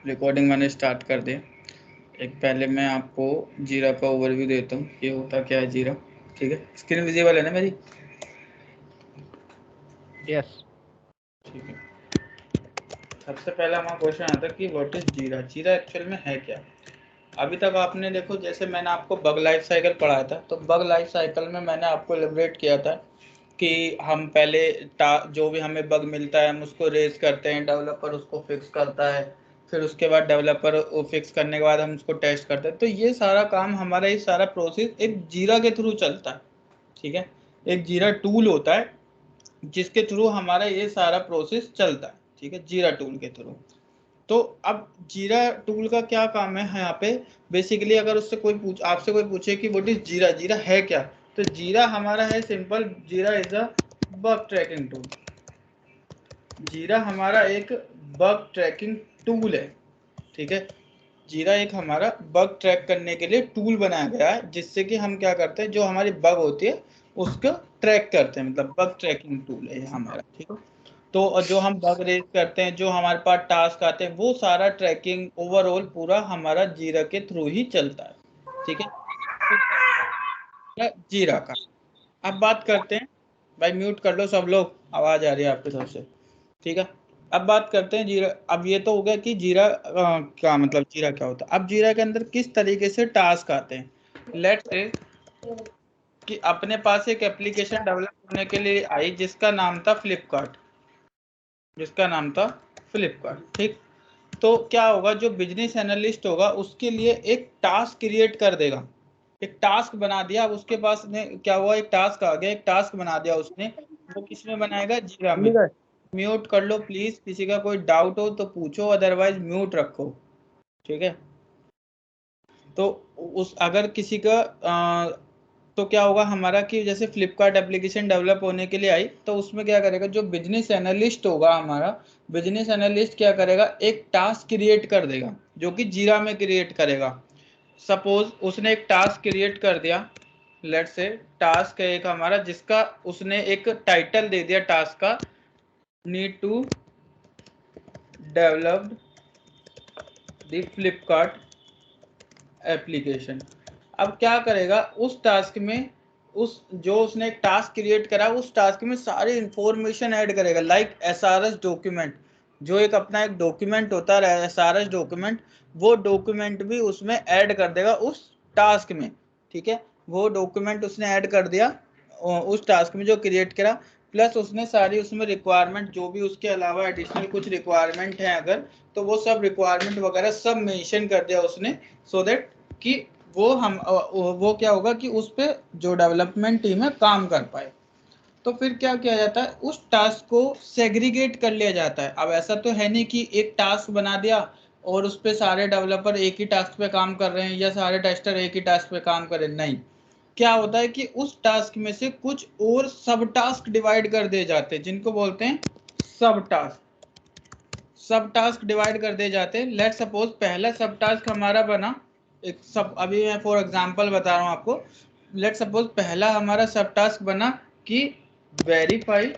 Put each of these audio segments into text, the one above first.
Recording मैंने start कर दिया। एक पहले मैं आपको जीरा का ओवरव्यू देता हूँ, ये होता क्या है जीरा। ठीक है, स्क्रीन विजिबल है ना मेरी? यस। ठीक है, सबसे पहला हमारा क्वेश्चन आता है कि व्हाट इज जीरा। जीरा एक्चुअल में है क्या? अभी तक आपने देखो, जैसे मैंने आपको बग लाइफ साइकिल पढ़ाया था, तो बग लाइफ साइकिल में मैंने आपको एलिब्रेट किया था कि हम पहले जो भी हमें बग मिलता है हम उसको रेज करते हैं, डेवलपर उसको फिक्स करता है, फिर उसके बाद डेवलपर वो फिक्स करने के बाद हम उसको टेस्ट करते हैं। तो ये सारा काम हमारा, ये सारा प्रोसेस एक जीरा के थ्रू चलता है। ठीक है, एक जीरा टूल होता है जिसके थ्रू हमारा ये सारा प्रोसेस चलता है। ठीक है, जीरा टूल के थ्रू। तो अब जीरा टूल का क्या काम है यहाँ पे? बेसिकली अगर उससे कोई आपसे कोई पूछे कि व्हाट इज जीरा, जीरा है क्या, तो जीरा हमारा है सिंपल, जीरा is a bug tracking tool. जीरा हमारा एक बग ट्रैकिंग टूल है। ठीक है, जीरा एक हमारा बग ट्रैक करने के लिए टूल बनाया गया है, जिससे कि हम क्या करते हैं, जो हमारी बग होती है उसको ट्रैक करते हैं, मतलब बग ट्रैकिंग टूल है ये हमारा। ठीक है, तो जो हम बग रेज करते हैं, जो हमारे पास टास्क आते हैं, वो सारा ट्रैकिंग ओवरऑल पूरा हमारा जीरा के थ्रू ही चलता है। ठीक है, जीरा का। अब बात करते हैं, भाई म्यूट कर लो सब लोग, आवाज आ रही है आपकी तरफ से। ठीक है, अब बात करते हैं जीरा। अब ये तो हो गया कि जीरा क्या मतलब, जीरा क्या होता है। अब जीरा के अंदर किस तरीके से टास्क आते हैं। लेट्स से कि अपने पास एक एप्लीकेशन डेवलप होने के लिए आई जिसका नाम था फ्लिपकार्ट, जिसका नाम था फ्लिपकार्ट। ठीक, तो क्या होगा, जो बिजनेस एनालिस्ट होगा उसके लिए एक टास्क क्रिएट कर देगा, एक टास्क बना दिया। अब उसके पास में क्या हुआ, एक टास्क आ गया, एक टास्क बना दिया उसने। वो किस में बनाएगा? जीरा में। म्यूट कर लो प्लीज, किसी का कोई डाउट हो तो पूछो, अदरवाइज म्यूट रखो। ठीक है, तो उस अगर किसी का तो क्या होगा हमारा कि जैसे फ्लिपकार्ट एप्लीकेशन डेवलप होने के लिए आई, तो उसमें क्या करेगा, जो बिजनेस एनालिस्ट होगा हमारा, बिजनेस एनालिस्ट क्या करेगा, एक टास्क क्रिएट कर देगा, जो कि जीरा में क्रिएट करेगा। सपोज उसने एक टास्क क्रिएट कर दिया, लेट्स से टास्क है एक हमारा, जिसका उसने एक टाइटल दे दिया टास्क का, need to develop the Flipkart application. अब क्या करेगा उस टास्क में, उस जो उसने एक टास्क क्रिएट करा, उस टास्क में सारी इंफॉर्मेशन ऐड करेगा, लाइक एसआरएस डॉक्यूमेंट। जो एक अपना एक डॉक्यूमेंट होता है एसआरएस डॉक्यूमेंट, वो डॉक्यूमेंट भी उसमें ऐड कर देगा उस टास्क में। ठीक है, वो डॉक्यूमेंट उसने ऐड कर दिया उस टास्क में जो क्रिएट करा, प्लस उसने सारी उसमें रिक्वायरमेंट, जो भी उसके अलावा एडिशनल कुछ रिक्वायरमेंट है अगर, तो वो सब रिक्वायरमेंट वगैरह सब मेंशन कर दिया उसने, सो दैट कि वो क्या होगा कि उस पे जो डेवलपमेंट टीम है काम कर पाए। तो फिर क्या किया जाता है, उस टास्क को सेग्रीगेट कर लिया जाता है। अब ऐसा तो है नहीं कि एक टास्क बना दिया और उस पे सारे डेवलपर एक ही टास्क पे काम कर रहे हैं, या सारे टेस्टर एक ही टास्क पे काम कर रहे हैं, नहीं। क्या होता है कि उस टास्क में से कुछ और सब टास्क डिवाइड कर दिए जाते हैं, जिनको बोलते हैं सब टास्क। सब टास्क डिवाइड कर दिए जाते हैं। लेट सपोज पहला सब टास्क हमारा बना, एक सब, अभी मैं फॉर एग्जांपल बता रहा हूँ आपको। लेट सपोज पहला हमारा सब टास्क बना कि verify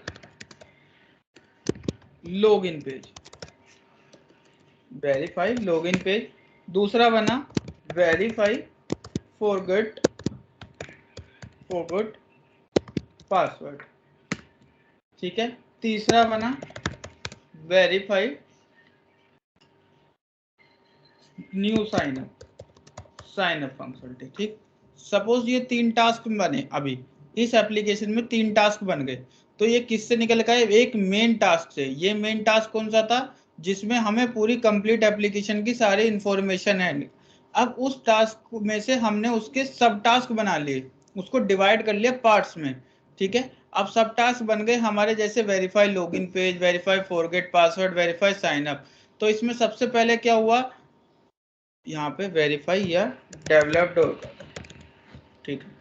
login page, verify login page. दूसरा बना वेरीफाई फॉरगेट फॉरगेट पासवर्ड। ठीक है, तीसरा बना verify new sign up functionality. ठीक, सपोज ये 3 टास्क बने, अभी इस एप्लीकेशन में 3 टास्क बन गए, तो ये किससे निकल का है? एक मेन टास्क से। ये मेन टास्क कौन सा था? जिसमें हमें पूरी कंप्लीट एप्लीकेशन की सारी इंफॉर्मेशन है। अब उस टास्क में से हमने उसके सब टास्क बना लिए, उसको डिवाइड कर लिया पार्ट्स में। ठीक है, अब सब टास्क बन गए हमारे, जैसे verify login page, verify forget password, verify sign up. तो इसमें सबसे पहले क्या हुआ, यहाँ पे वेरीफाई या डेवलप्ड होगा। ठीक है,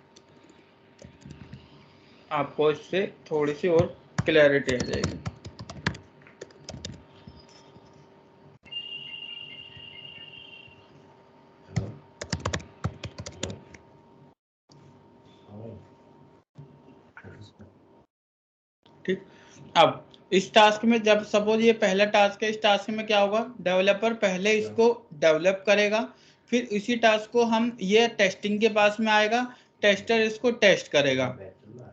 आपको इससे थोड़ी सी और क्लैरिटी आ जाएगी। ठीक, अब इस टास्क में जब सपोज ये पहला टास्क है, इस टास्क में क्या होगा, डेवलपर पहले इसको डेवलप करेगा, फिर इसी टास्क को हम ये टेस्टिंग के पास में आएगा, टेस्टर इसको टेस्ट करेगा,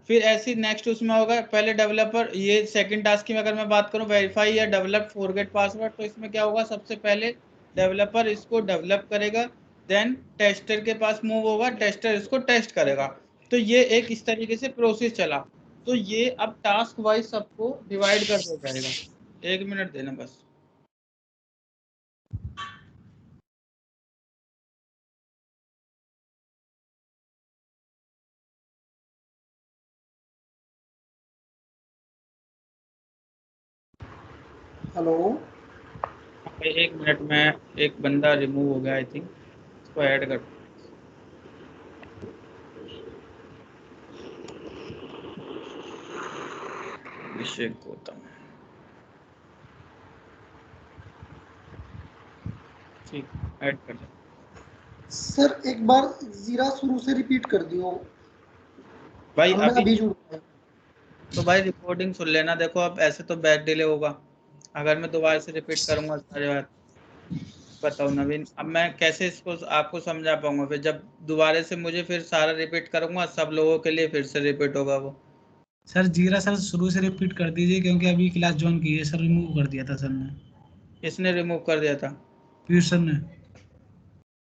फिर ऐसी नेक्स्ट उसमें होगा, पहले डेवलपर, ये सेकंड टास्क की अगर मैं बात करूं, वेरीफाई या डेवलप फॉरगेट पासवर्ड, तो इसमें क्या होगा, सबसे पहले डेवलपर इसको डेवलप करेगा, देन टेस्टर के पास मूव होगा, टेस्टर इसको टेस्ट करेगा। तो ये एक इस तरीके से प्रोसेस चला। तो ये अब टास्क वाइज सबको डिवाइड कर दिया जाएगा। 1 मिनट देना बस। हेलो, 1 मिनट में, एक बंदा रिमूव हो गया आई थिंक, इसको ऐड कर। अभिषेक गौतम, ठीक, ऐड कर दो। सर एक बार जीरा शुरू से रिपीट कर दियो भाई मैं अभी जुड़ गया। तो भाई रिकॉर्डिंग सुन लेना। देखो अब ऐसे तो बैक डिले होगा, अगर मैं दोबारा से रिपीट करूंगा सारी बात। बताओ नवीन, अब मैं कैसे इसको आपको समझा पाऊंगा, फिर जब दोबारा से मुझे फिर सारा रिपीट करूंगा, सब लोगों के लिए फिर से रिपीट होगा वो। सर जीरा सर शुरू से रिपीट कर दीजिए, क्योंकि अभी क्लास ज्वाइन की है सर, रिमूव कर दिया था सर ने। इसने रिमूव कर दिया था? पीयूष सर ने।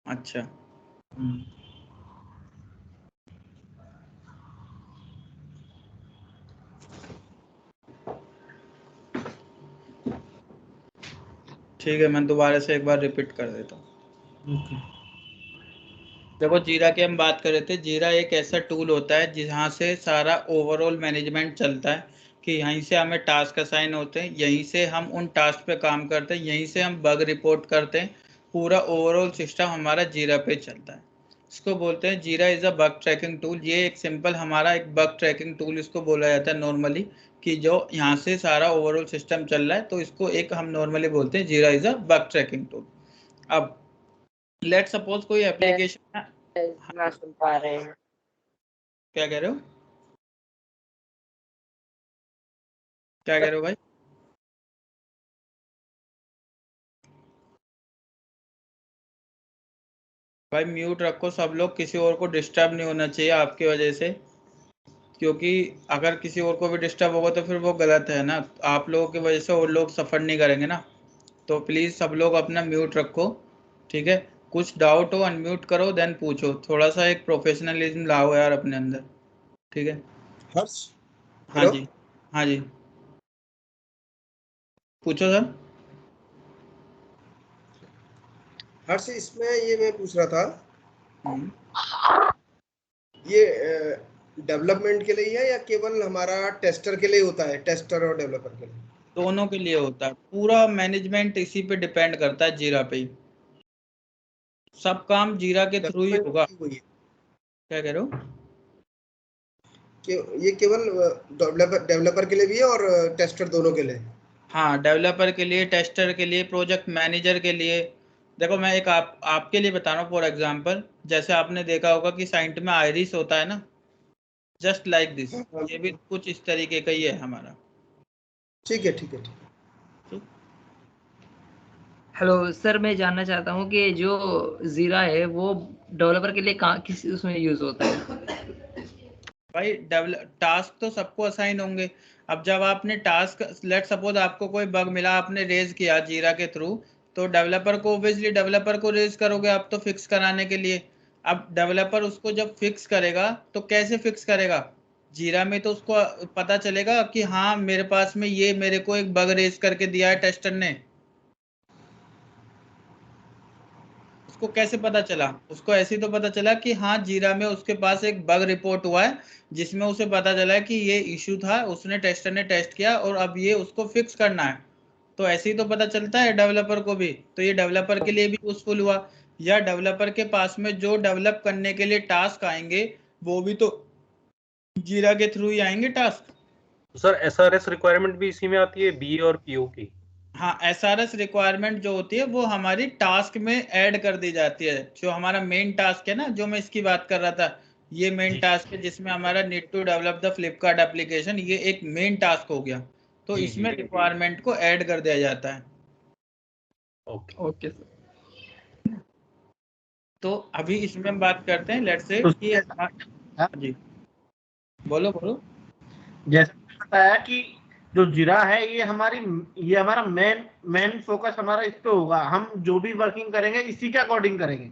अच्छा, ठीक है, मैं दोबारा से एक बार रिपीट कर देता हूँ। ओके। देखो जीरा की हम बात कर रहे थे। जीरा एक ऐसा टूल होता है जहाँ से सारा ओवरऑल मैनेजमेंट चलता है, कि यहीं से हमें टास्क असाइन होते हैं, यहीं से हम उन टास्क पे काम करते हैं, यहीं से हम बग रिपोर्ट करते हैं। पूरा ओवरऑल सिस्टम हमारा जीरा पे चलता है। इसको बोलते हैं जीरा is a bug tracking tool. ये एक सिंपल हमारा एक बग ट्रैकिंग टूल इसको बोला जाता है नॉर्मली, कि जो यहाँ से सारा ओवरऑल सिस्टम चल रहा है, तो इसको एक हम नॉर्मली बोलते हैं जीरा is a bug tracking tool. अब लेट सपोज कोई एप्लीकेशन है। ना सुन पा रहे हैं। क्या कह रहे हो, क्या कह रहे हो भाई? भाई म्यूट रखो सब लोग, किसी और को डिस्टर्ब नहीं होना चाहिए आपकी वजह से, क्योंकि अगर किसी और को भी डिस्टर्ब होगा तो फिर वो गलत है ना, आप लोगों की वजह से और लोग सफ़र नहीं करेंगे ना। तो प्लीज़ सब लोग अपना म्यूट रखो, ठीक है? कुछ डाउट हो अनम्यूट करो, देन पूछो। थोड़ा सा एक प्रोफेशनलिज्म लाओ यार अपने अंदर, ठीक है? हर्ष, हाँ हेलो। जी, हाँ जी, पूछो सर। हर्ष, इसमें ये मैं पूछ रहा था, हम्म। ये डेवलपमेंट के लिए है या केवल हमारा टेस्टर के लिए होता है, टेस्टर और डेवलपर के लिए? दोनों के लिए होता है, पूरा मैनेजमेंट इसी पे डिपेंड करता है, जीरा पे ही। सब काम जीरा के थ्रू ही होगा। वही है क्या कह रहे हो? कि ये केवल डेवलपर के लिए भी है और टेस्टर दोनों के लिए? हाँ, डेवलपर के लिए, टेस्टर के लिए, प्रोजेक्ट मैनेजर के लिए। देखो मैं एक आपके लिए बता रहा हूँ फॉर एग्जांपल, जैसे आपने देखा होगा कि साइंट में आयरिस होता है ना, जस्ट लाइक दिस, ये भी कुछ इस तरीके का ही है हमारा। ठीक है, ठीक है, ठीक है। हेलो सर, मैं जानना चाहता हूँ कि जो जीरा है वो डेवलपर के लिए कहाँ किस उसमें यूज होता है? भाई टास्क तो सबको असाइन होंगे। अब जब आपने टास्क, लेट सपोज आपको कोई बग मिला, आपने रेज किया जीरा के थ्रू, तो डेवलपर को ऑब्वियसली डेवलपर को रेज करोगे आप तो फिक्स कराने के लिए। अब डेवलपर उसको जब फिक्स करेगा तो कैसे फिक्स करेगा? जीरा में तो उसको पता चलेगा कि हाँ मेरे पास में ये, मेरे को एक बग रेज करके दिया है टेस्टर ने। उसको कैसे पता चला? उसको ऐसे ही तो पता चला कि हाँ जीरा में उसके पास एक बग रिपोर्ट हुआ है, जिसमें उसे पता चला कि ये इशू था, उसने टेस्टर ने टेस्ट किया और अब ये उसको फिक्स करना है। तो ऐसे ही तो पता चलता है डेवलपर को भी। तो ये डेवलपर के लिए भी यूजफुल हुआ। या डेवलपर के पास में जो डेवलप करने के लिए टास्क आएंगे, वो भी तो जीरा के थ्रू ही आएंगे टास्क। सर एसआरएस रिक्वायरमेंट भी इसी में आती है, बी और पीओ की? हाँ, एसआरएस रिक्वायरमेंट जो होती है वो हमारी टास्क में ऐड कर दी जाती है। जो हमारा मेन टास्क है ना, जो मैं इसकी बात कर रहा था, ये मेन टास्क है जिसमें हमारा need to develop the Flipkart application, ये एक मेन टास्क हो गया। तो जी, इसमें जी। रिक्वायरमेंट को ऐड कर दिया जाता है। ओके। Okay sir. तो अभी इसमें हम बात करते हैं लेट्स से तो कि हाँ। जी बोलो बोलो। जैसे बताया कि जो जीरा है ये हमारा मेन फोकस हमारा इस पे होगा, हम जो भी वर्किंग करेंगे इसी के अकॉर्डिंग करेंगे।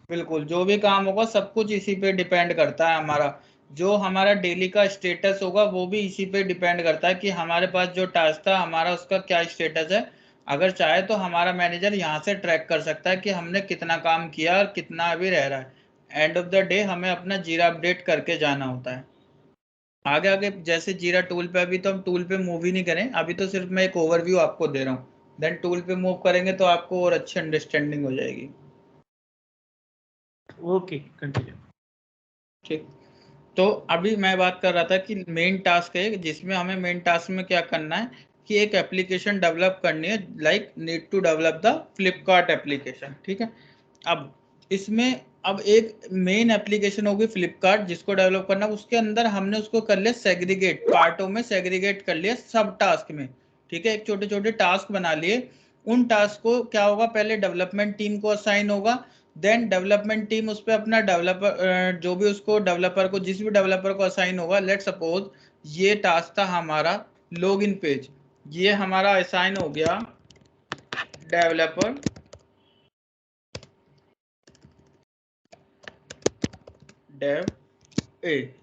बिल्कुल, जो भी काम होगा सब कुछ इसी पे डिपेंड करता है। हमारा जो हमारा डेली का स्टेटस होगा वो भी इसी पे डिपेंड करता है कि हमारे पास जो टास्क था हमारा उसका क्या स्टेटस है। अगर चाहे तो हमारा मैनेजर यहाँ से ट्रैक कर सकता है कि हमने कितना काम किया और कितना अभी रह रहा है। एंड ऑफ द डे हमें अपना जीरा अपडेट करके जाना होता है। आगे आगे जैसे जीरा टूल पे, अभी तो हम टूल पे मूव ही नहीं करें, अभी तो सिर्फ मैं एक ओवरव्यू आपको दे रहा हूँ। देन टूल पे मूव करेंगे तो आपको और अच्छी अंडरस्टैंडिंग हो जाएगी। Okay, continue. ठीक, तो अभी मैं बात कर रहा था कि मेन टास्क है जिसमें हमें मेन टास्क में क्या करना है कि एक एप्लीकेशन डेवलप करनी है, like need to develop the Flipkart application. ठीक है, अब इसमें अब एक मेन एप्लीकेशन होगी फ्लिपकार्ट जिसको डेवलप करना, उसके अंदर हमने उसको कर लिया सेग्रीगेट, पार्टों में सेग्रीगेट कर लिया सब टास्क में। ठीक है, एक छोटे छोटे टास्क बना लिए। उन टास्क को क्या होगा, पहले डेवलपमेंट टीम को असाइन होगा, देन डेवलपमेंट टीम उस पर अपना डेवलपर जो भी उसको डेवलपर को जिस भी डेवलपर को असाइन होगा, लेट सपोज ये टास्क था हमारा लॉगिन पेज, ये हमारा असाइन हो गया डेवलपर डेव ए,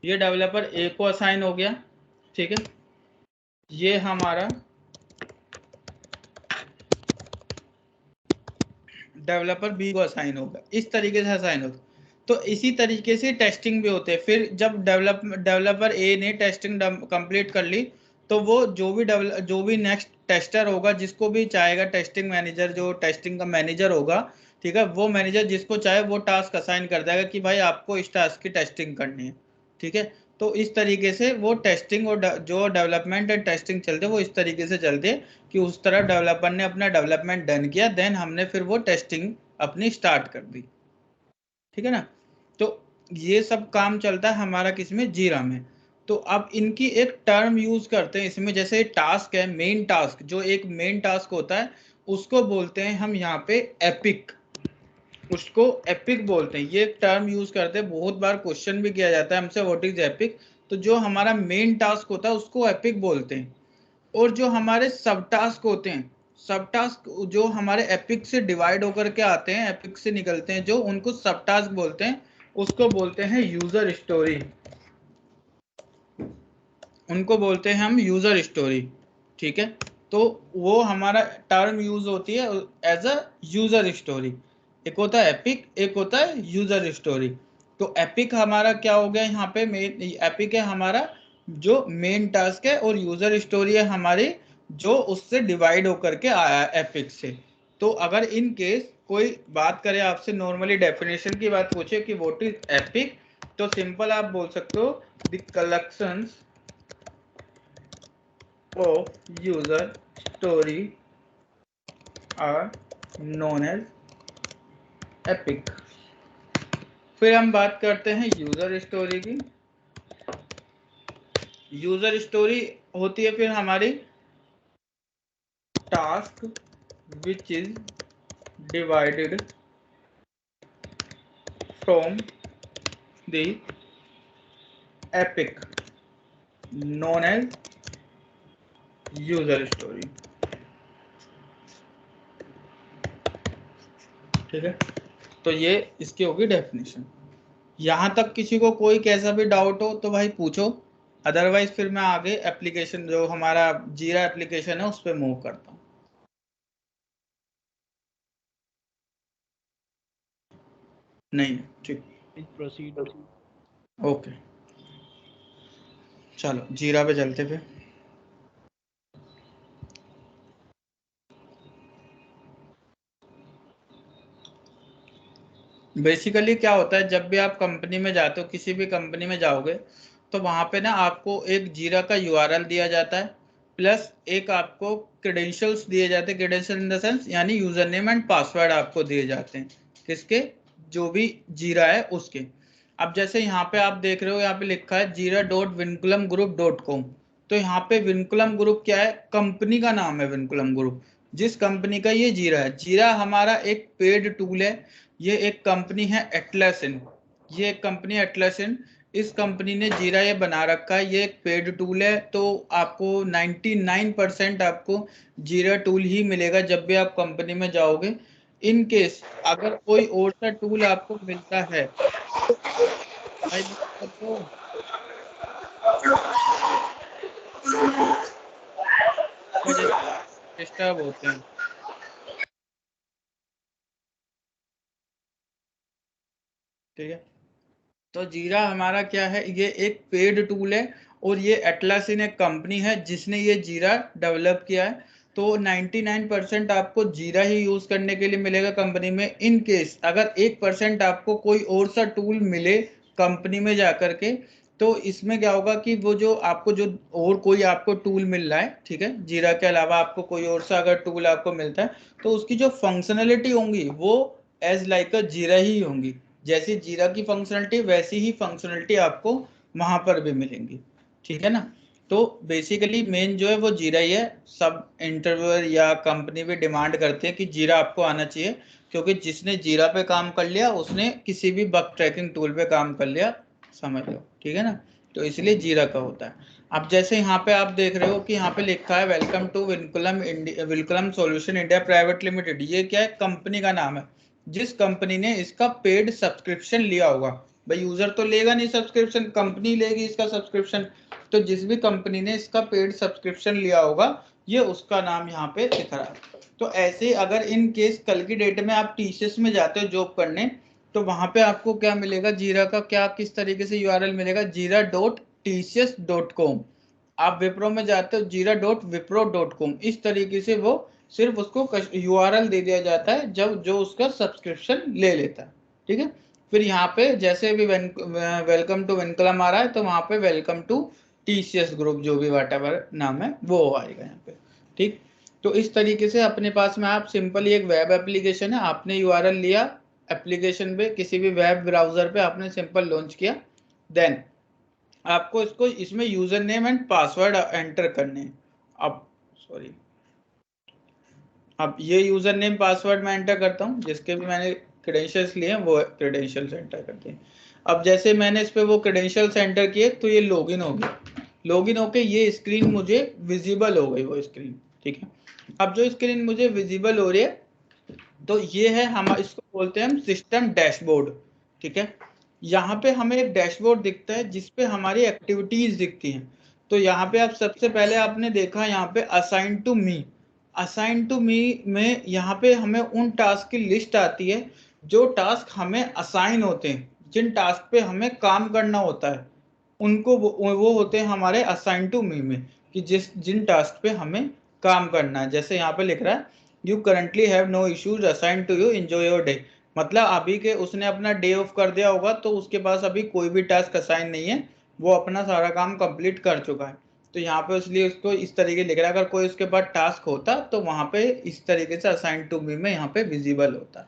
ये डेवलपर ए को असाइन हो गया। ठीक है, ये हमारा डेवलपर बी को असाइन होगा, इस तरीके से असाइन होगा। तो इसी तरीके से टेस्टिंग भी होते हैं। फिर जब डेवलपर ए ने टेस्टिंग कंप्लीट कर ली तो वो जो भी नेक्स्ट टेस्टर होगा, जिसको भी चाहेगा टेस्टिंग मैनेजर, जो टेस्टिंग का मैनेजर होगा, ठीक है, वो मैनेजर जिसको चाहे वो टास्क असाइन कर देगा कि भाई आपको इस टास्क की टेस्टिंग करनी है। ठीक है, तो इस तरीके से वो टेस्टिंग और जो डेवलपमेंट एंड टेस्टिंग चलते हैं वो इस तरीके से चलते हैं कि उस तरह डेवलपर ने अपना डेवलपमेंट डन किया, देन हमने फिर वो टेस्टिंग अपनी स्टार्ट कर दी। ठीक है ना, तो ये सब काम चलता है हमारा किसमें, जीरा में। तो अब इनकी एक टर्म यूज करते हैं इसमें, जैसे टास्क है, मेन टास्क, जो एक मेन टास्क होता है उसको बोलते हैं हम यहाँ पे एपिक, उसको एपिक बोलते हैं। ये एक टर्म यूज करते हैं, बहुत बार क्वेश्चन भी किया जाता है हमसे व्हाट इज एपिक। तो जो हमारा मेन टास्क होता है उसको एपिक बोलते हैं, और जो हमारे सब टास्क होते हैं, सब टास्क जो हमारे एपिक से डिवाइड होकर के आते हैं, एपिक से निकलते हैं जो, उनको सब टास्क बोलते हैं, उसको बोलते हैं यूजर स्टोरी, उनको बोलते हैं हम यूजर स्टोरी। ठीक है, तो वो हमारा टर्म यूज होती है एज अ यूजर स्टोरी। एक होता है एपिक, एक होता है यूजर स्टोरी। तो एपिक हमारा क्या हो गया यहाँ पे, मेन एपिक है हमारा जो मेन टास्क है, और यूजर स्टोरी है हमारी जो उससे डिवाइड होकर के आया है एपिक से। तो अगर इन केस कोई बात करे आपसे, नॉर्मली डेफिनेशन की बात पूछे कि व्हाट इज एपिक, तो सिंपल आप बोल सकते हो the collections of user story are known as epic। फिर हम बात करते हैं यूजर स्टोरी की। यूजर स्टोरी होती है फिर हमारी task which is divided from the epic known as user story. ठीक है, तो ये इसकी होगी डेफिनेशन। यहाँ तक किसी को कोई कैसा भी डाउट हो तो भाई पूछो, अदरवाइज फिर मैं आगे एप्लीकेशन जो हमारा जीरा एप्लीकेशन है उस पर मूव करता हूँ। नहीं, ठीक, प्रोसीड। ओके, चलो जीरा पे चलते फिर। बेसिकली क्या होता है, जब भी आप कंपनी में जाते हो, किसी भी कंपनी में जाओगे तो वहां पे ना आपको एक जीरा का यूआरएल दिया जाता है, प्लस एक आपको क्रेडेंशियल्स दिए जाते हैं। क्रेडेंशियल इन द सेंस यानी यूजर नेम एंड पासवर्ड आपको दिए जाते हैं, किसके, जो भी जीरा है उसके। अब जैसे यहाँ पे आप देख रहे हो, यहाँ पे लिखा है जीरा.vinculumgroup.com, तो यहाँ पे विनकुलम ग्रुप क्या है, कंपनी का नाम है विनकुलम ग्रुप, जिस कंपनी का ये जीरा है। जीरा हमारा एक पेड टूल है। ये एक कंपनी है एटलसिन, ये एक कंपनी एटलसिन, इस कंपनी ने जीरा ये बना रखा है। ये एक पेड टूल है, तो आपको 99% आपको जीरा टूल ही मिलेगा जब भी आप कंपनी में जाओगे। इन केस अगर कोई और सा टूल आपको मिलता है तो डिस्टर्ब होते हैं। ठीक है, तो जीरा हमारा क्या है, ये एक पेड टूल है और ये एटलसिन एक कंपनी है जिसने ये जीरा डेवलप किया है। तो 99% आपको जीरा ही यूज करने के लिए मिलेगा कंपनी में। इन केस अगर 1% आपको कोई और सा टूल मिले कंपनी में जाकर के, तो इसमें क्या होगा कि वो जो आपको जो और कोई आपको टूल मिल रहा है, ठीक है, जीरा के अलावा आपको कोई और सा अगर टूल आपको मिलता है, तो उसकी जो फंक्शनलिटी होंगी वो एज लाइक अ जीरा ही होंगी। जैसी जीरा की फंक्शनलिटी वैसी ही फंक्शनलिटी आपको वहां पर भी मिलेंगी। ठीक है ना। तो बेसिकली मेन जो है वो जीरा ही है। सब इंटरव्यूअर या कंपनी भी डिमांड करते हैं कि जीरा आपको आना चाहिए, क्योंकि जिसने जीरा पे काम कर लिया उसने किसी भी बग ट्रैकिंग टूल पे काम कर लिया, समझ लो। ठीक है ना, तो इसलिए जीरा का होता है। अब जैसे यहाँ पे आप देख रहे हो कि यहाँ पे लिखा है welcome to Vinculum solution India private limited. ये क्या है, कंपनी का नाम है। जिस कंपनी ने इसका पेड सब्सक्रिप्शन लिया होगा, भाई यूजर तो लेगा नहीं सब्सक्रिप्शन, कंपनी लेगी इसका सब्सक्रिप्शन। तो जिस भी कंपनी ने इसका पेड सब्सक्रिप्शन लिया होगा, ये उसका नाम यहाँ पे दिख रहा है। तो ऐसे अगर इन केस कल की डेट में आप टीसीएस में जाते हो जॉब करने, तो वहां पे आपको क्या मिलेगा, जीरा का क्या किस तरीके से यूआरएल मिलेगा, jira.tcs.com। आप विप्रो में जाते हो jira.wipro.com, इस तरीके से वो सिर्फ उसको यूआरएल दे दिया जाता है जब जो उसका सब्सक्रिप्शन ले लेता है। ठीक है, फिर यहाँ पे जैसे भी वेलकम टू विनकुलम आ रहा है, तो वहां पे वेलकम टू टीसीएस ग्रुप जो भी व्हाटएवर नाम है वो आएगा यहाँ पे। ठीक, तो इस तरीके से अपने पास में आप सिंपली एक वेब एप्लीकेशन है, आपने यूआरएल लिया एप्लीकेशन पे, किसी भी वेब ब्राउजर पे आपने सिंपल लॉन्च किया, देन आपको इसको इसमें user name and password enter करने हैं। अब सॉरी, अब ये यूजर नेम पासवर्ड मैं एंटर करता हूँ, जिसके भी मैंने क्रेडेंशियल्स लिए हैं वो क्रेडेंशियल्स एंटर करते हैं। अब जैसे मैंने इस पे वो क्रेडेंशियल्स एंटर किए तो ये लॉगिन हो गया। लॉगिन होके ये स्क्रीन मुझे विजिबल हो गई, वो स्क्रीन। ठीक है, अब जो स्क्रीन मुझे विजिबल हो रही है, तो ये है हम इसको बोलते हैं हम सिस्टम डैशबोर्ड। ठीक है, यहाँ पे हमें एक डैशबोर्ड दिखता है जिसपे हमारी एक्टिविटीज दिखती हैं। तो यहाँ पे आप सबसे पहले आपने देखा यहाँ पे assign to me, assign to me में यहाँ पे हमें उन टास्क की लिस्ट आती है जो टास्क हमें असाइन होते हैं, जिन टास्क पे हमें काम करना होता है उनको वो होते हैं हमारे असाइन टू मी में, कि जिन टास्क पे हमें काम करना है। जैसे यहाँ पे लिख रहा है you currently have no issues assign to you, enjoy your day. मतलब अभी के उसने अपना डे ऑफ कर दिया होगा, तो उसके पास अभी कोई भी टास्क असाइन नहीं है, वो अपना सारा काम कंप्लीट कर चुका है। तो यहाँ पे इसलिए उसको इस तरीके लिख रहा है। अगर कोई उसके पास टास्क होता तो वहां पे इस तरीके से असाइन टू मी में यहाँ पे विजिबल होता।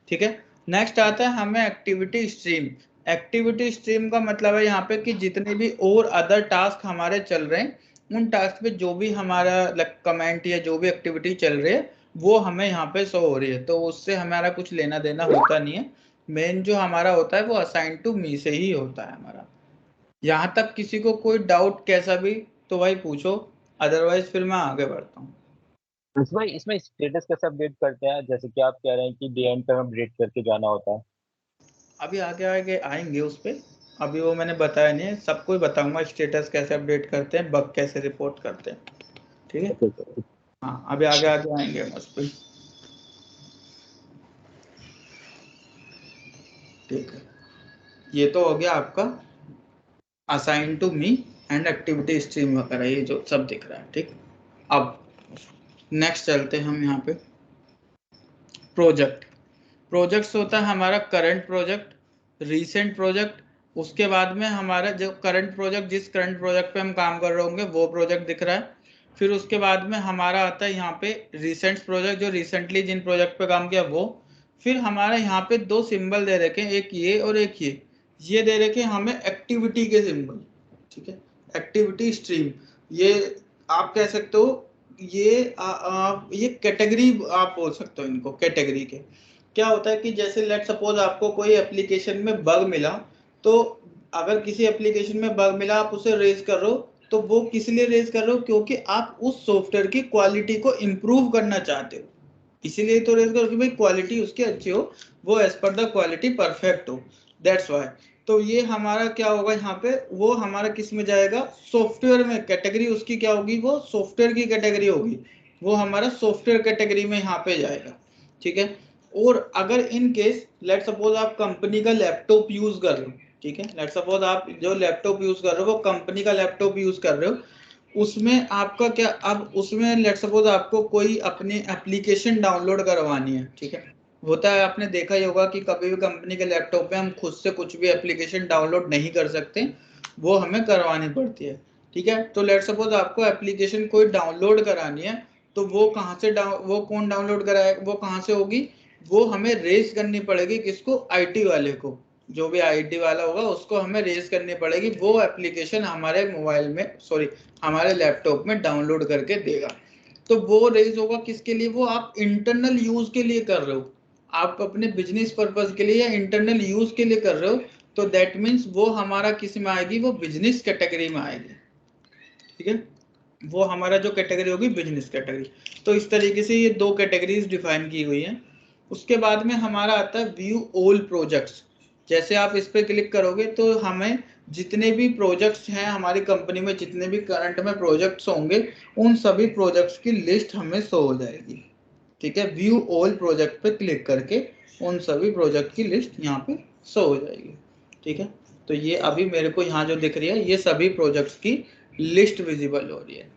ठीक है, नेक्स्ट आता है हमें एक्टिविटी स्ट्रीम। एक्टिविटी स्ट्रीम का मतलब है यहाँ पे कि जितने भी और अदर टास्क हमारे चल रहे हैं, उन टास्क पे जो भी हमारा कमेंट या जो भी एक्टिविटी चल रही है वो हमें यहाँ पे शो हो रही है, तो उससे हमारा कुछ लेना देना होता नहीं है। मेन जो हमारा होता है वो असाइन टू मी से ही होता है हमारा। यहाँ तक किसी को कोई डाउट कैसा भी तो भाई पूछो, अदरवाइज फिर मैं आगे बढ़ता हूँ। इसमें स्टेटस कैसे अपडेट करते हैं, जैसे कि आप कह रहे हैं कि डे एंड पे अपडेट करके जाना होता है। अभी आगे आगे आएंगे उस पर, अभी वो मैंने बताया नहीं है, सबको ही बताऊंगा स्टेटस कैसे अपडेट करते हैं, बग कैसे रिपोर्ट करते हैं। ठीक है, हाँ अभी आगे आगे आएंगे हम उस पर। ठीक है, ये तो हो गया आपका assign to me and activity stream वगैरह, ये जो सब दिख रहा है। ठीक, अब नेक्स्ट चलते हैं हम यहाँ पे प्रोजेक्ट। प्रोजेक्ट्स होता है हमारा करंट प्रोजेक्ट, रीसेंट प्रोजेक्ट, उसके बाद में हमारा जो करंट प्रोजेक्ट, जिस करंट प्रोजेक्ट पे हम काम कर रहे होंगे वो प्रोजेक्ट दिख रहा है। फिर उसके बाद में हमारा आता है यहाँ पे रिसेंट प्रोजेक्ट, जो रिसेंटली जिन प्रोजेक्ट पे काम किया वो। फिर हमारा यहाँ पे दो सिंबल दे रखे हैं, एक ये और एक ये दे रखे हैं हमें एक्टिविटी के सिंबल। ठीक है, एक्टिविटी स्ट्रीम। ये आप कह सकते हो, ये कैटेगरी आप बोल सकते हो इनको, कैटेगरी के। क्या होता है कि जैसे लेट सपोज आपको कोई एप्लीकेशन में बग मिला, तो अगर किसी एप्लीकेशन में बग मिला आप उसे रेज कर रहे हो, तो वो किस लिए रेज कर रहे हो, क्योंकि आप उस सॉफ्टवेयर की क्वालिटी को इम्प्रूव करना चाहते हो, इसीलिए तो रेज करो कि भाई क्वालिटी उसकी अच्छी हो, वो as per the quality perfect हो, दैट्स वाई। तो ये हमारा क्या होगा यहाँ पे, वो हमारा किस में जाएगा, सॉफ्टवेयर में, कैटेगरी उसकी क्या होगी, वो सॉफ्टवेयर की कैटेगरी होगी, वो हमारा सॉफ्टवेयर कैटेगरी में यहाँ पे जाएगा, ठीक है। और अगर इन केस लेट सपोज आप कंपनी का लैपटॉप यूज कर रहे हो, ठीक है, लेट सपोज आप जो लैपटॉप यूज कर रहे हो वो कंपनी का लैपटॉप यूज कर रहे हो, उसमें आपका क्या, अब उसमें लेट सपोज आपको कोई अपनी एप्लीकेशन डाउनलोड करवानी है, ठीक है, होता है आपने देखा ही होगा कि कभी भी कंपनी के लैपटॉप पे हम खुद से कुछ भी एप्लीकेशन डाउनलोड नहीं कर सकते, वो हमें करवानी पड़ती है, ठीक है। तो लेट सपोज आपको एप्लीकेशन कोई डाउनलोड करानी है, तो वो कहाँ से वो कौन डाउनलोड कराएगा, वो कहाँ से होगी, वो हमें रेज करनी पड़ेगी, किसको, आईटी वाले को, जो भी आईटी वाला होगा उसको हमें रेज करनी पड़ेगी, वो एप्लीकेशन हमारे मोबाइल में, सॉरी हमारे लैपटॉप में डाउनलोड करके देगा। तो वो रेज होगा किसके लिए, वो आप इंटरनल यूज के लिए कर रहे हो, आप अपने बिजनेस पर्पज के लिए या इंटरनल यूज के लिए कर रहे हो, तो दैट मीन्स वो हमारा किस में आएगी, वो बिजनेस कैटेगरी में आएगी, ठीक है, वो हमारा जो कैटेगरी होगी बिजनेस कैटेगरी। तो इस तरीके से ये दो कैटेगरीज डिफाइन की हुई हैं। उसके बाद में हमारा आता है व्यू ऑल प्रोजेक्ट्स। जैसे आप इस पे क्लिक करोगे तो हमें जितने भी प्रोजेक्ट्स हैं हमारी कंपनी में, जितने भी करंट में प्रोजेक्ट्स होंगे, उन सभी प्रोजेक्ट्स की लिस्ट हमें शो हो जाएगी, ठीक है। व्यू ऑल प्रोजेक्ट पे क्लिक करके उन सभी प्रोजेक्ट की लिस्ट यहाँ पे शो हो जाएगी, ठीक है। तो ये अभी मेरे को यहाँ जो दिख रही है, ये सभी प्रोजेक्ट्स की लिस्ट विजिबल हो रही है,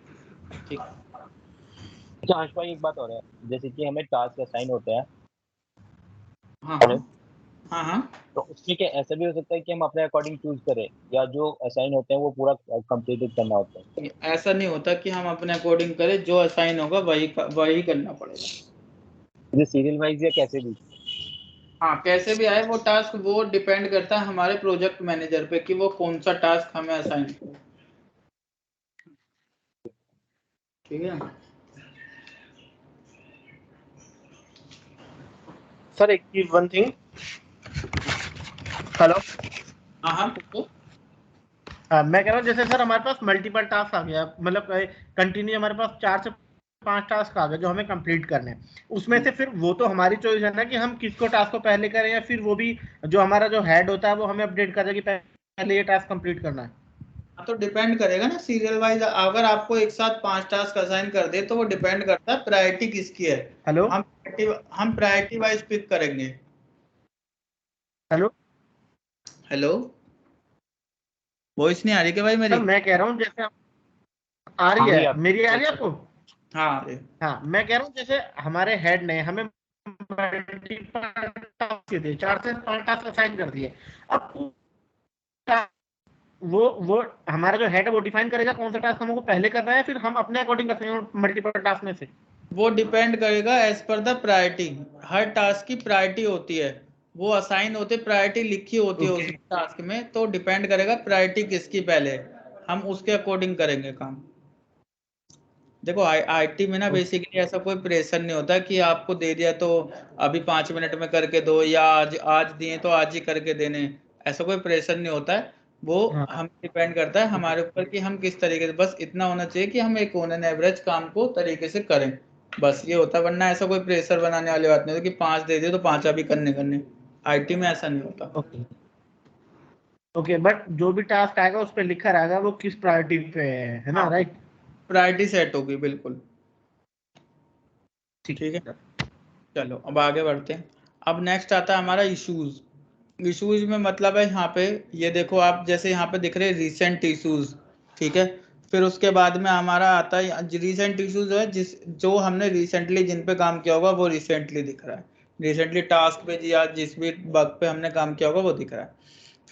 ठीक। अच्छा हर्ष भाई, एक बात और है, जैसे कि हमें टास्क असाइन होते हैं, हाँ हेलो, हाँ हाँ, तो उसमें क्या ऐसा भी हो सकता है कि हम अपने अकॉर्डिंग चूज करें, या जो असाइन होते हैं वो पूरा कंप्लीटेड करना होता है? ऐसा नहीं होता कि हम अपने अकॉर्डिंग करें, जो असाइन होगा वही करना पड़ेगा। ये सीरियल वाइज या कैसे भी? हाँ, कैसे भी आए वो टास्क, वो डिपेंड करता है हमारे प्रोजेक्ट मैनेजर पे कि वो कौन सा टास्क हमें असाइन करे, ठीक है। सर एक चीज, वन थिंग, हेलो, हाँ हाँ पूछो। मैं कह रहा हूँ जैसे सर हमारे पास मल्टीपल टास्क आ गया, मतलब कंटिन्यू हमारे पास 4 से 5 टास्क आ गए जो हमें कंप्लीट करने हैं, उसमें से फिर वो तो हमारी चॉइस है ना कि हम किसको टास्क को पहले करें, या फिर वो भी जो हमारा जो हेड होता है वो हमें अपडेट कर दे कि पहले ये टास्क कंप्लीट करना है। तो डिपेंड करेगा ना सीरियल वाइज, अगर आपको एक साथ 5 टास्क असाइन कर दे तो वो डिपेंड करता है प्रायोरिटी किसकी है। हेलो हम प्रायोरिटी वाइज पिक करेंगे। हेलो हेलो, वॉइस नहीं आ रही क्या भाई मेरी? सर, मैं कह रहा हूँ जैसे आ रही है, मेरी आ रही है आपको? हाँ हाँ, मैं कह रहा हूँ जैसे हमारे हेड ने हमें मल्टीपल टास्क दिए, 4 से 5 टास्क असाइन कर दिए, अब वो हमारा जो हेड है वो डिफाइन करेगा कौन सा टास्क हमको पहले करना है, फिर हम अपने अकॉर्डिंग करते हैं मल्टीपल टास्क में से। वो डिपेंड करेगा एज पर द प्रायोरिटी, हर टास्क की प्रायोरिटी होती है, वो असाइन होते, प्रायोरिटी लिखी होती है उस टास्क में, तो डिपेंड करेगा प्रायोरिटी किसकी पहले, हम उसके अकॉर्डिंग करेंगे काम। देखो आईटी में ना बेसिकली ऐसा कोई प्रेशर नहीं होता कि आपको दे दिया तो अभी 5 मिनट में करके दो, या आज दिए तो आज ही करके देने, ऐसा कोई प्रेशर नहीं होता है। वो हम डिपेंड करता है हमारे ऊपर कि हम किस तरीके से, बस इतना होना चाहिए कि हम एक ऑन एन एवरेज काम को तरीके से करें, बस ये होता है। वरना ऐसा कोई प्रेशर बनाने वाली बात नहीं होती कि 5 दे दिए तो 5 अभी करने। आईटी में ऐसा नहीं होता। ओके, बट जो भी टास्क आएगा उस पर लिखा रहेगा वो किस प्रायोरिटी पे है ना, राइट? प्रायोरिटी सेट होगी बिल्कुल, ठीक है। चलो अब आगे बढ़ते हैं। अब नेक्स्ट आता है हमारा इश्यूज में मतलब है यहाँ पे, ये देखो आप जैसे यहाँ पे दिख रहे हैं रिसेंट इश्यूज, ठीक है। फिर उसके बाद में हमारा आता है रिसेंट इश्यूज है, जो हमने रिसेंटली जिन पे काम किया होगा वो रिसेंटली दिख रहा है, रिसेंटली टास्क पे या जिस भी बग पे हमने काम किया होगा वो दिख रहा है।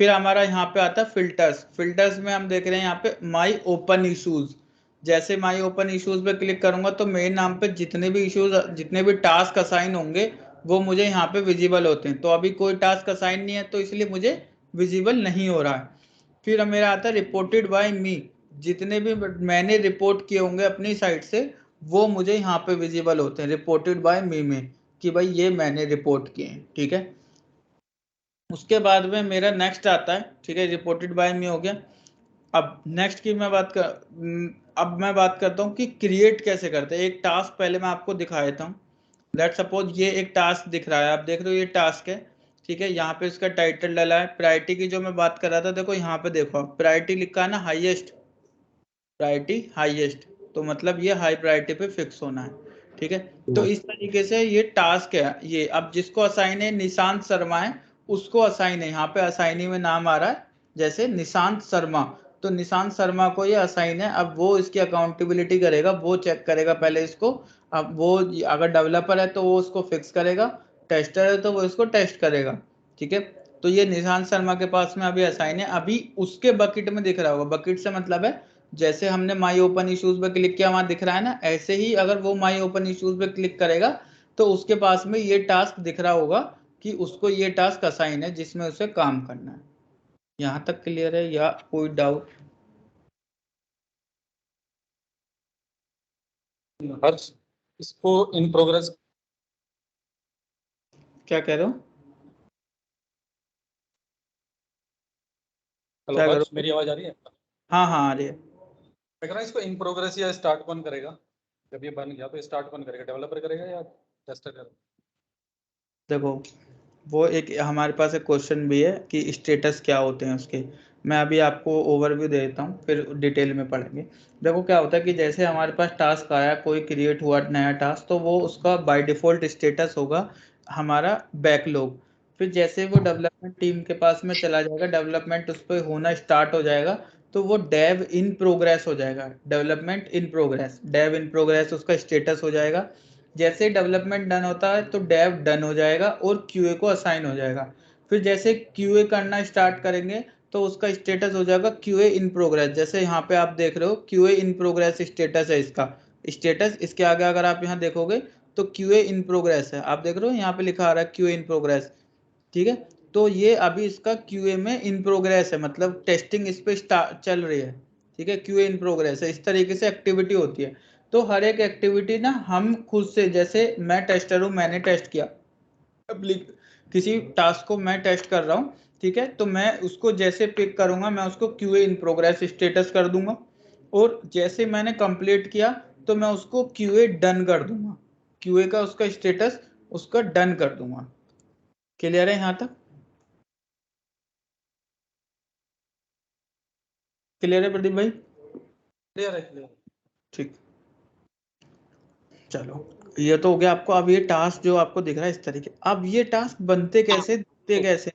फिर हमारा यहाँ पे आता है फिल्टर्स में हम देख रहे हैं यहाँ पे माई ओपन इश्यूज। जैसे माई ओपन इश्यूज पे क्लिक करूंगा तो मेरे नाम पे जितने भी इश्यूज, जितने भी टास्क असाइन होंगे वो मुझे यहाँ पे विजिबल होते हैं। तो अभी कोई टास्क असाइन नहीं है तो इसलिए मुझे विजिबल नहीं हो रहा है। फिर मेरा आता है रिपोर्टेड बाय मी, जितने भी मैंने रिपोर्ट किए होंगे अपनी साइड से वो मुझे यहाँ पे विजिबल होते हैं रिपोर्टेड बाय मी में, कि भाई ये मैंने रिपोर्ट किए हैं। ठीक है, उसके बाद में मेरा नेक्स्ट आता है, ठीक है, रिपोर्टेड बाय मी हो गया। अब नेक्स्ट की मैं बात अब मैं बात करता हूँ कि क्रिएट कैसे करते हैं। एक टास्क पहले मैं आपको दिखा देता हूँ। लेट सपोज ये एक टास्क दिख रहा है, आप देख रहे हो ये टास्क है, ठीक है। यहाँ पे इसका टाइटल डाला है। प्रायोरिटी की जो मैं बात कर रहा था, देखो यहाँ पे देखो प्रायोरिटी लिखा है ना, हाईएस्ट, प्रायोरिटी हाईएस्ट, तो मतलब ये हाई प्रायोरिटी पे फिक्स होना है। ठीक है, तो इस तरीके से ये टास्क है। ये अब जिसको असाइन है निशांत शर्मा है, उसको असाइन है, यहाँ पे असाइनी में नाम आ रहा है जैसे निशांत शर्मा, तो निशांत शर्मा को ये असाइन है। अब वो इसकी अकाउंटेबिलिटी करेगा, वो चेक करेगा पहले इसको। अब वो अगर डेवलपर है तो वो उसको फिक्स करेगा, टेस्टर है तो वो इसको टेस्ट करेगा। ठीक है, तो ये निशांत शर्मा के पास में अभी असाइन है। अभी उसके बकेट में दिख रहा होगा, बकेट से मतलब है जैसे हमने माई ओपन इश्यूज पे क्लिक किया वहां दिख रहा है ना, ऐसे ही अगर वो माई ओपन इश्यूज पे क्लिक करेगा तो उसके पास में ये टास्क दिख रहा होगा कि उसको ये टास्क असाइन है जिसमें उसे काम करना है। यहाँ तक क्लियर है या कोई डाउट? हर्ष, इसको इन प्रोग्रेस क्या कह रहे हो? हेलो हर्ष, मेरी आवाज आ रही है? हाँ हाँ आ रही है। मैं कह रहा हूँ इसको इन प्रोग्रेस या स्टार्ट कौन करेगा? जब ये बन गया तो स्टार्ट कौन करेगा, डेवलपर करेगा या टेस्टर करेगा? देखो वो एक हमारे पास एक क्वेश्चन भी है कि स्टेटस क्या होते हैं उसके। मैं अभी आपको ओवरव्यू दे देता हूँ, फिर डिटेल में पढ़ेंगे। देखो क्या होता है कि जैसे हमारे पास टास्क आया, कोई क्रिएट हुआ नया टास्क, तो वो उसका बाय डिफॉल्ट स्टेटस होगा हमारा बैकलॉग। फिर जैसे वो डेवलपमेंट टीम के पास में चला जाएगा, डेवलपमेंट उस पर होना स्टार्ट हो जाएगा, तो वो डेव इन प्रोग्रेस हो जाएगा। Development in progress, dev in progress उसका स्टेटस हो जाएगा। जैसे डेवलपमेंट डन होता है तो डेव डन हो जाएगा और क्यूए को असाइन हो जाएगा। फिर जैसे क्यूए करना स्टार्ट करेंगे तो उसका स्टेटस हो जाएगा क्यूए इन प्रोग्रेस। जैसे यहाँ पे आप देख रहे हो क्यूए इन प्रोग्रेस स्टेटस है इसका। स्टेटस इसके आगे अगर आप यहाँ देखोगे तो क्यूए इन प्रोग्रेस है, आप देख रहे हो यहाँ पे लिखा आ रहा है क्यूए इन प्रोग्रेस। ठीक है, तो ये अभी इसका क्यूए में इन प्रोग्रेस है, मतलब टेस्टिंग इस पे चल रही है। ठीक है, क्यूए इन प्रोग्रेस है, इस तरीके से एक्टिविटी होती है। तो हर एक एक्टिविटी ना हम खुद से, जैसे मैं टेस्टर हूँ, मैंने टेस्ट किया किसी टास्क को, मैं टेस्ट कर रहा हूँ, ठीक है, तो मैं उसको जैसे पिक करूंगा मैं उसको क्यूए इन प्रोग्रेस स्टेटस कर दूंगा, और जैसे मैंने कंप्लीट किया तो मैं उसको क्यूए डन कर दूंगा, क्यूए का उसका स्टेटस उसका डन कर दूंगा। क्लियर है यहाँ तक? क्लियर है प्रदीप भाई? क्लियर है, क्लियर। ठीक, चलो ये तो हो गया आपको। अब ये टास्क जो आपको दिख रहा है इस तरीके, अब ये टास्क बनते कैसे, दिखते कैसे?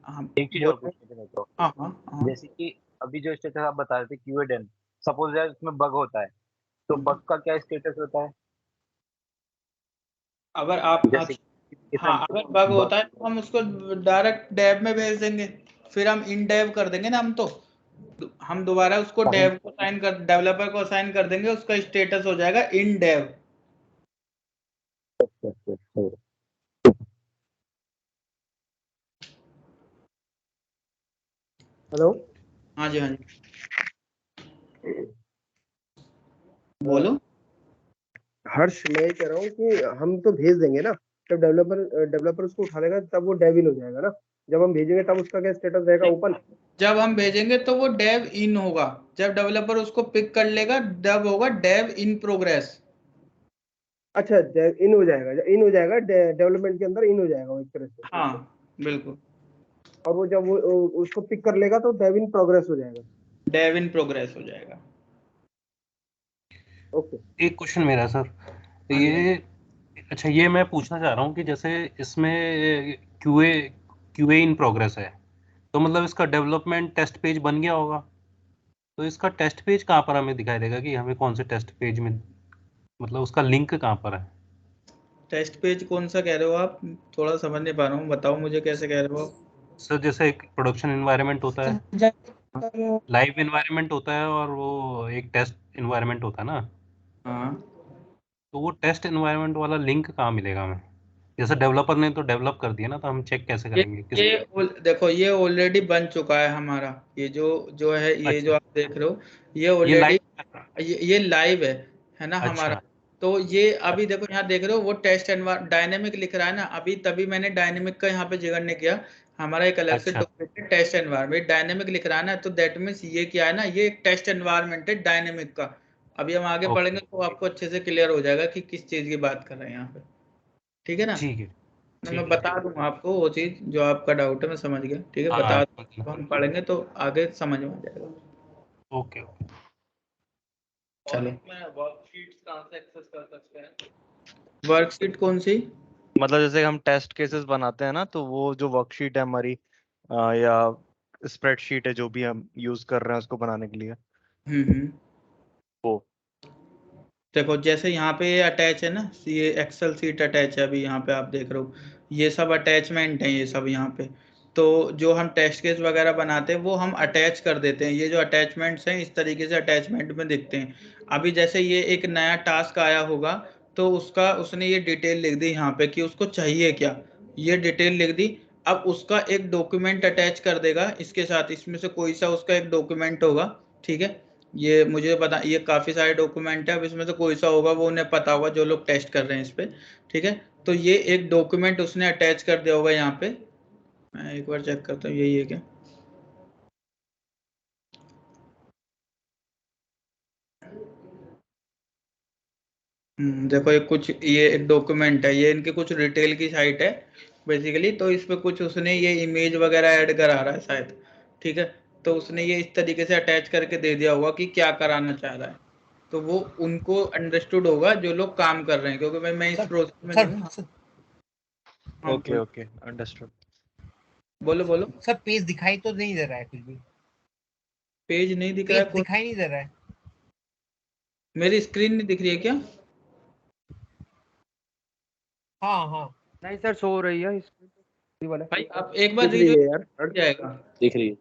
हाँ एक चीज और पूछनी थी मेरे को। हाँ हाँ, जैसे कि अभी जो स्टेटस आप बता रहे थे क्यूए डन, सपोज यार उसमें बग होता है तो बग का क्या स्टेटस होता है? अगर आप जैसे हाँ अगर बग होता है तो हम उसको डायरेक्ट डेव में भेज देंगे, फिर हम इन डेव कर देंगे ना, हम दोबारा उसको डेव को असाइन कर, डेवलपर को असाइन कर देंगे, उसका स्टेटस हो जाएगा इन डेव। हेलो, हाँ जी हाँ जी बोलो। हर्ष, मैं ये कह रहा हूँ कि हम तो भेज देंगे ना, जब डेवलपर उसको उठा लेगा तब वो डेव इन हो जाएगा ना। जब हम भेजेंगे तब उसका क्या स्टेटस रहेगा, ओपन? जब हम भेजेंगे तो वो डेव इन होगा, जब डेवलपर उसको पिक कर लेगा तब होगा डेव इन प्रोग्रेस। अच्छा, इन हो जाएगा, इन हो जाएगा, डेवलपमेंट के अंदर इन हो जाएगा वो एक तरह से। हाँ बिल्कुल, और वो जब वो उसको पिक कर लेगा तो डेव इन प्रोग्रेस हो जाएगा। डेव इन प्रोग्रेस हो जाएगा। ओके। एक क्वेश्चन मेरा सर, ये अच्छा ये मैं पूछना चाह रहा हूँ कि जैसे इसमें क्यूए क्यूए इन प्रोग्रेस है, तो मतलब इसका डेवलपमेंट टेस्ट पेज बन गया होगा, तो इसका टेस्ट पेज कहाँ पर हमें दिखाई देगा कि हमें कौन से टेस्ट पेज में, मतलब उसका लिंक कहाँ पर है? टेस्ट पेज कौन सा कह रहे हो आप? थोड़ा समझ नहीं पा रहा हूँ, बताओ मुझे कैसे कह रहे हो सर जैसे एक प्रोडक्शन एनवायरनमेंट होता है, लाइव एनवायरनमेंट होता है, और वो एक टेस्ट एनवायरनमेंट होता है ना, हाँ तो वो टेस्ट एनवायरनमेंट वाला लिंक कहाँ मिलेगा हमें? जैसे डेवलपर ने तो डेवलप कर दिया ना, तो हम चेक कैसे करेंगे? देखो ये ऑलरेडी बन चुका है हमारा, ये जो है, ये जो अच्छा, आप देख रहे हो ये ये ऑलरेडी लाइव। ये लाइव है ना हमारा। अच्छा, तो ये अभी देखो यहाँ देख रहे हो वो टेस्ट एनवायरनमेंट डायनेमिक लिख रहा है ना, अभी तभी मैंने डायनेमिक का यहाँ पे जिक्र नहीं किया, हमारा एक अलग से अच्छा, डॉक्यूमेंट टेस्ट एनवायरनमेंट डायनेमिक लिख रहा है ना, तो दैट मीन्स ये क्या है ना, ये एक टेस्ट एनवायरनमेंट है डायनेमिक का। अभी हम आगे ओके, पढ़ेंगे तो आपको अच्छे से क्लियर हो जाएगा कि किस चीज की बात कर रहे हैं यहाँ पे, ठीक है ना। ठीक है, मैं ठीक है, बता दूंगा आपको वो चीज जो आपका डाउट है, मैं समझ गया, ठीक है, बता हाँ, दूंगा, ठीक है, तो हम पढ़ेंगे तो आगे समझ में आ जाएगा। Okay, okay. चलो, वर्कशीट कहाँ से एक्सेस कर सकते हैं? वर्कशीट कौन सी? मतलब जैसे हम टेस्ट केसेस बनाते हैं ना, तो वो जो वर्कशीट है हमारी या स्प्रेडशीट है जो भी हम यूज कर रहे हैं उसको बनाने के लिए, वो देखो जैसे यहाँ पे ये अटैच है ना, ये एक्सेल सीट अटैच है, अभी यहाँ पे आप देख रहे हो ये सब अटैचमेंट है, ये सब यहाँ पे। तो जो हम टेस्ट केस वगैरह बनाते हैं वो हम अटैच कर देते हैं, ये जो अटैचमेंट्स हैं इस तरीके से अटैचमेंट में दिखते हैं। अभी जैसे ये एक नया टास्क आया होगा तो उसका उसने ये डिटेल लिख दी यहाँ पे कि उसको चाहिए क्या, ये डिटेल लिख दी। अब उसका एक डॉक्यूमेंट अटैच कर देगा इसके साथ, इसमें से कोई सा उसका एक डॉक्यूमेंट होगा, ठीक है। ये मुझे पता, ये काफ़ी सारे डॉक्यूमेंट है, अब इसमें से कोई सा होगा वो उन्हें पता होगा जो लोग टेस्ट कर रहे हैं इस पे, ठीक है। तो ये एक डॉक्यूमेंट उसने अटैच कर दिया होगा यहाँ पे, मैं एक बार चेक करता हूँ यही है क्या। देखो ये एक डॉक्यूमेंट है, ये इनके कुछ रिटेल की साइट है बेसिकली, तो इस पे कुछ उसने ये इमेज वगैरह ऐड करा रहा है शायद, ठीक है। तो उसने ये इस तरीके से अटैच करके दे दिया होगा कि क्या कराना चाह रहा है, तो वो उनको अंडरस्टूड होगा जो लोग काम कर रहे हैं, क्योंकि भाई मैं इस प्रोसेस में नहीं हूँ। हाँ, ओके ओके अंडरस्टूड। बोलो बोलो। सर पेज दिखाई तो नहीं दे रहा है कुछ भी, पेज नहीं दिख रहा है, दिखाई नहीं दे रहा है। मेरी स्क्रीन नहीं दिख रही है क्या? हाँ नहीं सर, शो रही है वाला। भाई आप एक बार दिख रही है यार, हट जाएगा, दिख रही है।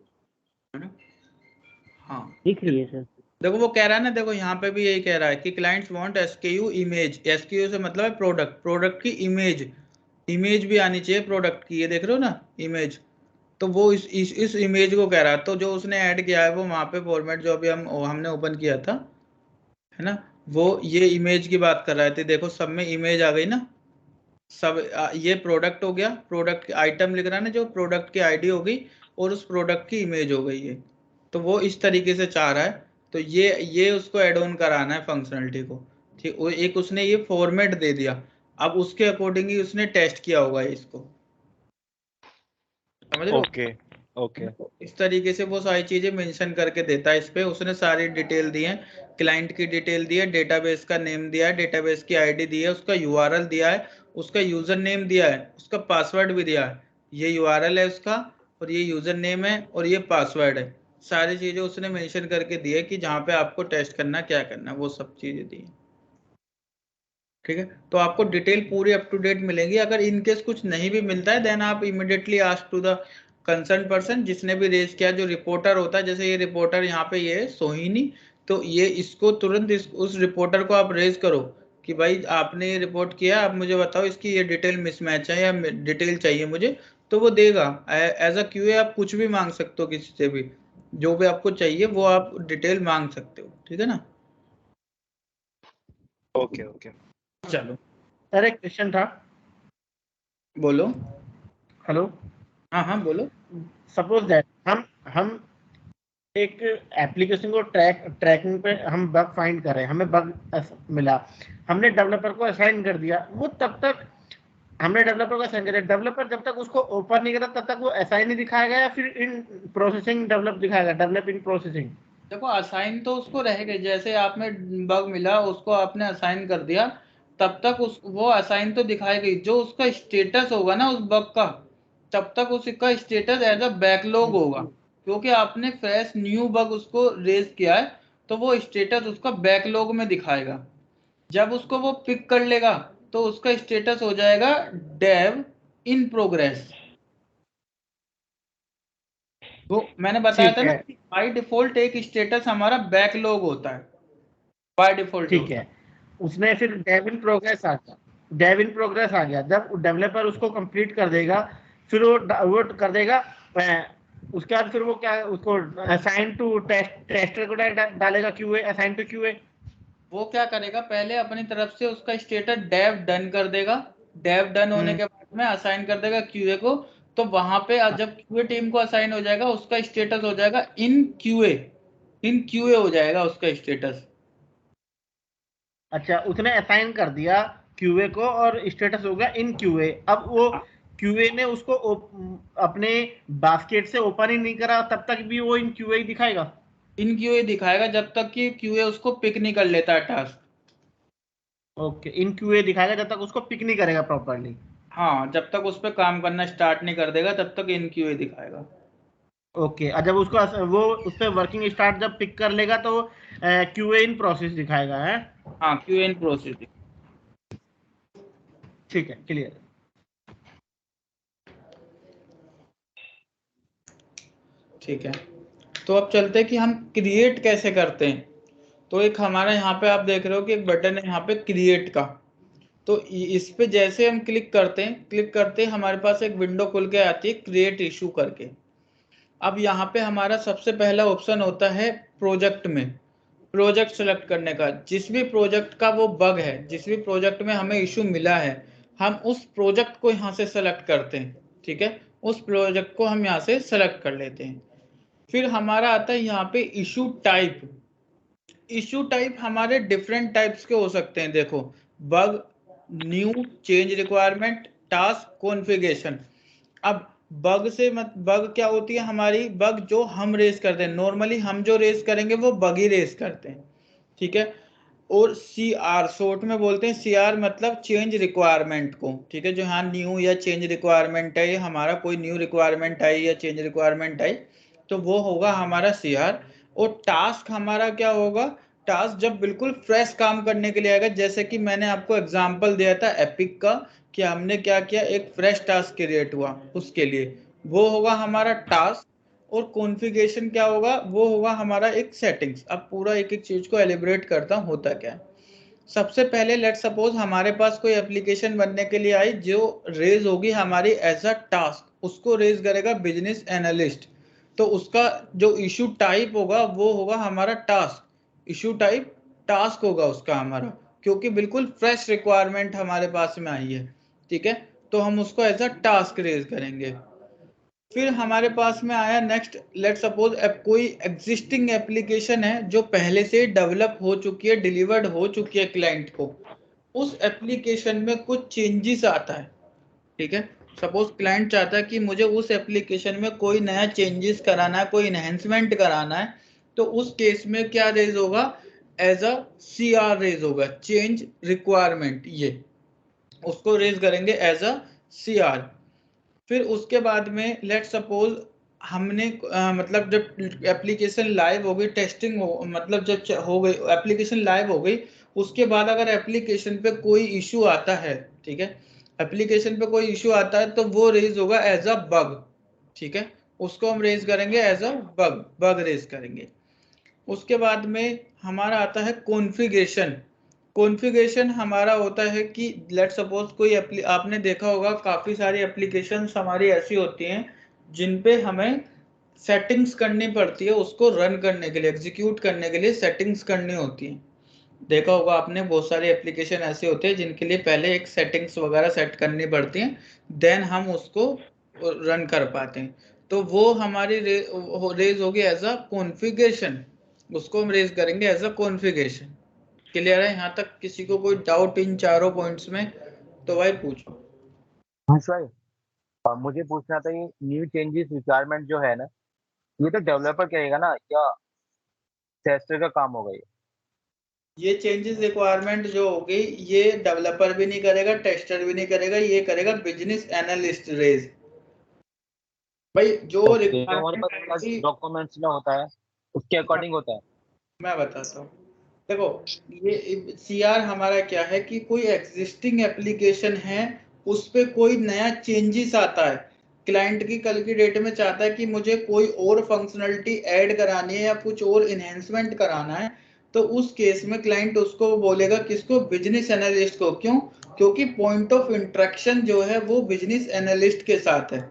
हाँ दिख रही है सर। देखो वो कह रहा है ना, देखो यहाँ पे भी यही कह रहा है कि clients want SKU image, SKU से मतलब है प्रोडक्ट, प्रोडक्ट की इमेज भी आनी चाहिए प्रोडक्ट की, ये देख रहे हो ना इमेज। तो वो इस इमेज को कह रहा है, तो जो उसने ऐड किया है वो वहाँ पे फॉर्मेट जो अभी हमने ओपन किया था है ना, वो ये इमेज की बात कर रहा है। देखो सब में इमेज आ गई ना, सब ये प्रोडक्ट हो गया, प्रोडक्ट आइटम लिख रहा है ना, जो प्रोडक्ट की आईडी हो गई और उस प्रोडक्ट की इमेज हो गई है। तो वो इस तरीके से चाह रहा है, तो ये उसको एड ऑन कराना है फंक्शनलिटी को, ठीक। एक उसने ये फॉर्मेट दे दिया, अब उसके अकॉर्डिंग ही उसने टेस्ट किया होगा इसको, समझ रहे हो? ओके ओके इस तरीके से वो सारी चीजें मेंशन करके देता है इस पे, उसने सारी डिटेल दी है, क्लाइंट की डिटेल दी है, डेटाबेस का नेम दिया है, डेटाबेस की आईडी दी है, उसका यूआरएल दिया है, उसका यूजर नेम दिया है, उसका पासवर्ड भी दिया है, ये यूआरएल है उसका और ये यूजर नेम है और ये पासवर्ड है, सारी चीजें उसने मेंशन करके दी है कि जहाँ पे आपको टेस्ट करना क्या करना है, वो सब चीजें दी है, ठीक है। तो आपको डिटेल पूरी अप टू डेट मिलेगी। अगर इनकेस कुछ नहीं भी मिलता है देन आप immediately ask to the concern person, जिसने भी रेज किया, जो रिपोर्टर होता है, जैसे ये रिपोर्टर यहाँ पे ये सोहिनी, तो ये इसको तुरंत उस रिपोर्टर को आप रेज करो कि भाई आपने ये रिपोर्ट किया, आप मुझे बताओ इसकी ये डिटेल मिसमैच है या डिटेल चाहिए मुझे, तो वो देगा। एज अ क्यूए आप कुछ भी मांग सकते हो किसी से भी, जो भी आपको चाहिए वो आप डिटेल मांग सकते हो, ठीक है ना। ओके ओके चलो सर एक क्वेश्चन था। बोलो। हेलो। हाँ बोलो। सपोज दैट हम एक एप्लीकेशन को ट्रैकिंग पे हम बग फाइंड कर रहे हैं, हमें बग मिला, हमने डेवलपर को असाइन कर दिया, वो तब तक हमने डेवलपर को असाइन कर दिया, डेवलपर जब तक उसको ओपन नहीं करा तब तक वो असाइन नहीं दिखाएगा या फिर इन प्रोसेसिंग डेवलप दिखाएगा, डेवलप इन प्रोसेसिंग? देखो असाइन तो उसको रहेगा, जैसे आप में बग मिला उसको आपने असाइन कर दिया, तब तक वो असाइन तो दिखाएगा, जो उसका स्टेटस होगा ना उस बग का, तब तक उसका स्टेटस एज अ बैकलॉग होगा, क्योंकि आपने फ्रेश न्यू बग उसको रेज किया है, तो वो स्टेटस उसका बैकलॉग में दिखाएगा। जब उसको वो पिक कर लेगा तो उसका स्टेटस हो जाएगा डेव इन प्रोग्रेस। वो मैंने बताया था ना, बाय डिफॉल्ट एक स्टेटस हमारा बैकलॉग होता है बाय डिफॉल्ट। ठीक है, उसमें फिर डेव इन प्रोग्रेस आ गया। डेव इन प्रोग्रेस आ गया। जब डेवलपर उसको कंप्लीट कर देगा फिर वो कर देगा, उसके बाद फिर वो क्या उसको असाइन टू टेस्टर को डालेगा क्यूए, असाइन टू क्यूए। वो क्या करेगा, पहले अपनी तरफ से उसका स्टेटस डेव डन कर देगा, डेव डन होने के बाद में असाइन कर देगा क्यूए को। तो वहां पे जब क्यूए टीम को असाइन हो जाएगा उसका स्टेटस हो जाएगा इन क्यूए हो जाएगा उसका स्टेटस। अच्छा, उसने असाइन कर दिया क्यूए को और स्टेटस हो गया इन क्यूए। अब वो क्यूए ने उसको अपने बास्केट से ओपन ही नहीं करा तब तक भी वो इन क्यूए ही दिखाएगा। इन क्यूए दिखाएगा जब तक कि क्यूए उसको पिक नहीं कर लेता है टास्क। ओके, इन क्यूए दिखाएगा जब तक उसको पिक नहीं करेगा प्रॉपर्ली। हाँ, जब तक उस पर काम करना स्टार्ट नहीं कर देगा तब तक इन क्यूए दिखाएगा। ओके, जब उसको वो उस पर वर्किंग स्टार्ट जब पिक कर लेगा तो क्यूए इन प्रोसेस दिखाएगा है। हाँ, क्यूए इन प्रोसेस। ठीक है, क्लियर। ठीक है, तो अब चलते हैं कि हम क्रिएट कैसे करते हैं। तो एक हमारा यहाँ पे आप देख रहे हो कि एक बटन है यहाँ पे क्रिएट का। तो इस पे जैसे हम क्लिक करते हैं हमारे पास एक विंडो खुल के आती है क्रिएट इशू करके। अब यहाँ पे हमारा सबसे पहला ऑप्शन होता है प्रोजेक्ट में प्रोजेक्ट सेलेक्ट करने का। जिस भी प्रोजेक्ट का वो बग है, जिस भी प्रोजेक्ट में हमें इशू मिला है, हम उस प्रोजेक्ट को यहाँ से सेलेक्ट करते हैं। ठीक है, उस प्रोजेक्ट को हम यहाँ से सेलेक्ट कर लेते हैं। फिर हमारा आता है यहाँ पे इशू टाइप। इशू टाइप हमारे डिफरेंट टाइप्स के हो सकते हैं। देखो, bug, new, change requirement, task, configuration. अब बग से बग क्या होती है हमारी, बग जो हम रेस करते हैं। नॉर्मली हम जो रेस करेंगे वो बग ही रेस करते हैं। ठीक है, और CR शॉर्ट में बोलते हैं। CR मतलब चेंज रिक्वायरमेंट को। ठीक है, जो यहाँ न्यू या चेंज रिक्वायरमेंट है, ये हमारा कोई न्यू रिक्वायरमेंट आई या चेंज रिक्वायरमेंट आई तो वो होगा हमारा CR। और टास्क हमारा क्या होगा, टास्क जब बिल्कुल फ्रेश काम करने के लिए आएगा। जैसे कि मैंने आपको एग्जांपल दिया था एपिक का कि हमने क्या किया, एक फ्रेश टास्क क्रिएट हुआ, उसके लिए वो होगा हमारा टास्क। और कॉन्फ़िगरेशन क्या होगा, वो होगा हमारा एक सेटिंग्स। अब पूरा एक एक चीज को एलिब्रेट करता हूँ होता क्या है। सबसे पहले लेट सपोज हमारे पास कोई एप्लीकेशन बनने के लिए आई जो रेज होगी हमारी एज अ टास्क, उसको रेज करेगा बिजनेस एनालिस्ट। तो उसका जो इशू टाइप होगा वो होगा हमारा टास्क। इशू टाइप टास्क होगा उसका हमारा, क्योंकि बिल्कुल फ्रेश रिक्वायरमेंट हमारे पास में आई है। ठीक है, तो हम उसको एज अ टास्क रेज करेंगे। फिर हमारे पास में आया नेक्स्ट, लेट सपोज कोई एग्जिस्टिंग एप्लीकेशन है जो पहले से डेवलप हो चुकी है, डिलीवर्ड हो चुकी है क्लाइंट को। उस एप्लीकेशन में कुछ चेंजेस आता है। ठीक है, सपोज क्लाइंट चाहता है कि मुझे उस एप्लीकेशन में कोई नया चेंजेस कराना है, कोई इनहेंसमेंट कराना है। तो उस केस में क्या रेज होगा, एज अ CR रेज होगा, चेंज रिक्वायरमेंट। ये उसको रेज करेंगे एज अ CR। फिर उसके बाद में लेट सपोज हमने मतलब जब एप्लीकेशन लाइव हो गई, टेस्टिंग हो, मतलब जब हो गई एप्लीकेशन लाइव हो गई, उसके बाद अगर एप्लीकेशन पे कोई इशू आता है, ठीक है, एप्लीकेशन पे कोई इशू आता है तो वो रेज होगा एज अ बग। ठीक है, उसको हम रेज करेंगे एज अ बग रेज करेंगे। उसके बाद में हमारा आता है कॉन्फ़िगरेशन। कॉन्फ़िगरेशन हमारा होता है कि लेट सपोज कोई आपने देखा होगा काफ़ी सारी एप्लीकेशंस हमारी ऐसी होती हैं जिन पे हमें सेटिंग्स करनी पड़ती है, उसको रन करने के लिए, एग्जीक्यूट करने के लिए सेटिंग्स करनी होती हैं। देखा होगा आपने, बहुत सारे एप्लीकेशन ऐसे होते हैं जिनके लिए पहले एक सेटिंग्स वगैरह सेट करनी पड़ती हैं, देन हम उसको रन कर पाते हैं। तो वो हमारी रेज होगी एज अ कॉन्फ़िगरेशन, उसको हम रेज करेंगे एज अ कॉन्फ़िगरेशन। क्लियर है यहाँ तक? किसी को कोई डाउट इन चारों पॉइंट्स में तो भाई पूछो। हाँ सर, मुझे पूछना था ये न्यू चेंजेस रिक्वायरमेंट जो है ना, ये तो डेवलपर करेगा ना या टेस्टर का काम होगा? ये चेंजेस रिक्वायरमेंट जो होगी ये डेवलपर भी नहीं करेगा, टेस्टर भी नहीं करेगा, ये करेगा बिजनेस एनालिस्ट रेज। भाई जो तो हमारे पास रिक्वायरमेंट डॉक्यूमेंट्स में होता है उसके अकॉर्डिंग होता है। मैं बताता हूँ। देखो, ये CR हमारा क्या है कि कोई एग्जिस्टिंग एप्लीकेशन है, उस पे कोई नया चेंजेस आता है, क्लाइंट की कल की डेट में चाहता है कि मुझे कोई और फंक्शनलिटी ऐड करानी है या कुछ और इन्हेंसमेंट कराना है, तो उस केस में क्लाइंट उसको बोलेगा किसको, बिजनेस एनालिस्ट को। क्यों? क्योंकि पॉइंट ऑफ इंटरेक्शन जो है वो बिजनेस एनालिस्ट के साथ है।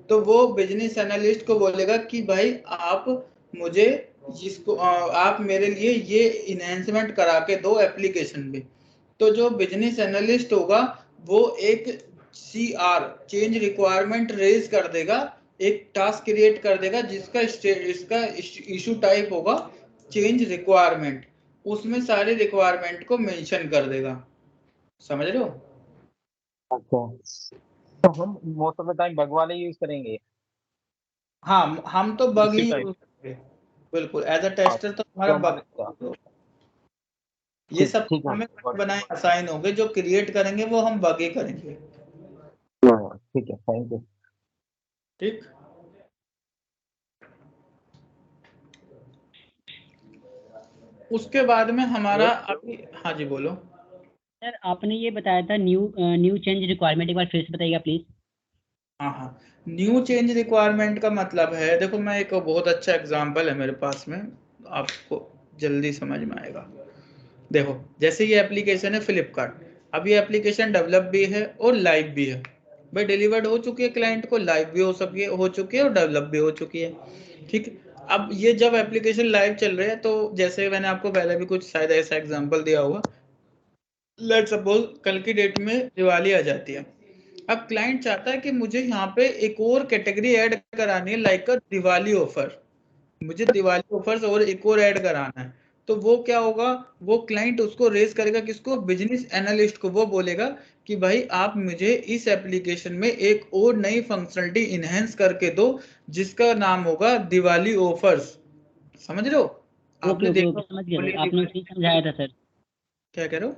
तो वो बिजनेस एनालिस्ट को बोलेगा कि भाई आप मुझे जिसको आप मेरे लिए ये इनहेंसमेंट करा के दो एप्लीकेशन में। तो जो बिजनेस एनालिस्ट होगा वो एक CR चेंज रिक्वायरमेंट रेज कर देगा, एक टास्क क्रिएट कर देगा जिसका इसका इशू टाइप होगा चेंज रिक्वायरमेंट। उसमें सारे रिक्वायरमेंट को मेंशन कर देगा। समझ रहे हो? अच्छा, तो हम most of the time bug वाले यूज करेंगे। हाँ, हम तो बग इसी ही टाइप। यूज करेंगे, बिल्कुल। एज अ टेस्टर तो हमारा बग, ये सब ठीक है, हमें बनाए असाइन होंगे, जो क्रिएट करेंगे वो हम बग ही करेंगे। ठीक है, थैंक यू। ठीक। उसके बाद में हमारा अभी, हाँ जी बोलो। सर आपने ये बताया था न्यू चेंज रिक्वायरमेंट, एक बार फिर से बताइएगा प्लीज। हाँ, न्यू चेंज रिक्वायरमेंट का मतलब है, देखो मैं एक बहुत अच्छा एग्जांपल है मेरे पास में, आपको जल्दी समझ में आएगा। देखो जैसे ये एप्लीकेशन है फ्लिपकार्ट, अब ये एप्लीकेशन डेवलप भी है और लाइव भी है। भाई डिलीवर्ड हो चुकी है क्लाइंट को, लाइव भी हो चुकी है और डेवलप भी हो चुकी है। ठीक। अब ये जब एप्लीकेशन लाइव चल रहे हैं, तो जैसे मैंने आपको पहले भी कुछ शायद ऐसा एग्जांपल दिया होगा, लेट सपोज कल की डेट में दिवाली आ जाती है। अब क्लाइंट चाहता है कि मुझे यहाँ पे एक और कैटेगरी ऐड करानी है, लाइक अ दिवाली ऑफर। मुझे दिवाली ऑफर्स और एक और ऐड कराना है। तो वो क्या होगा, वो क्लाइंट उसको रेज करेगा किसको, बिजनेस एनालिस्ट को। वो बोलेगा कि भाई आप मुझे इस एप्लीकेशन में एक और नई फंक्शनलिटी इनहेंस करके दो जिसका नाम होगा दिवाली ऑफर्स। समझ रहे हो? आपने ओके देखा समझ गया, आपने उस दिन समझाया था सर। क्या कह रहे हो?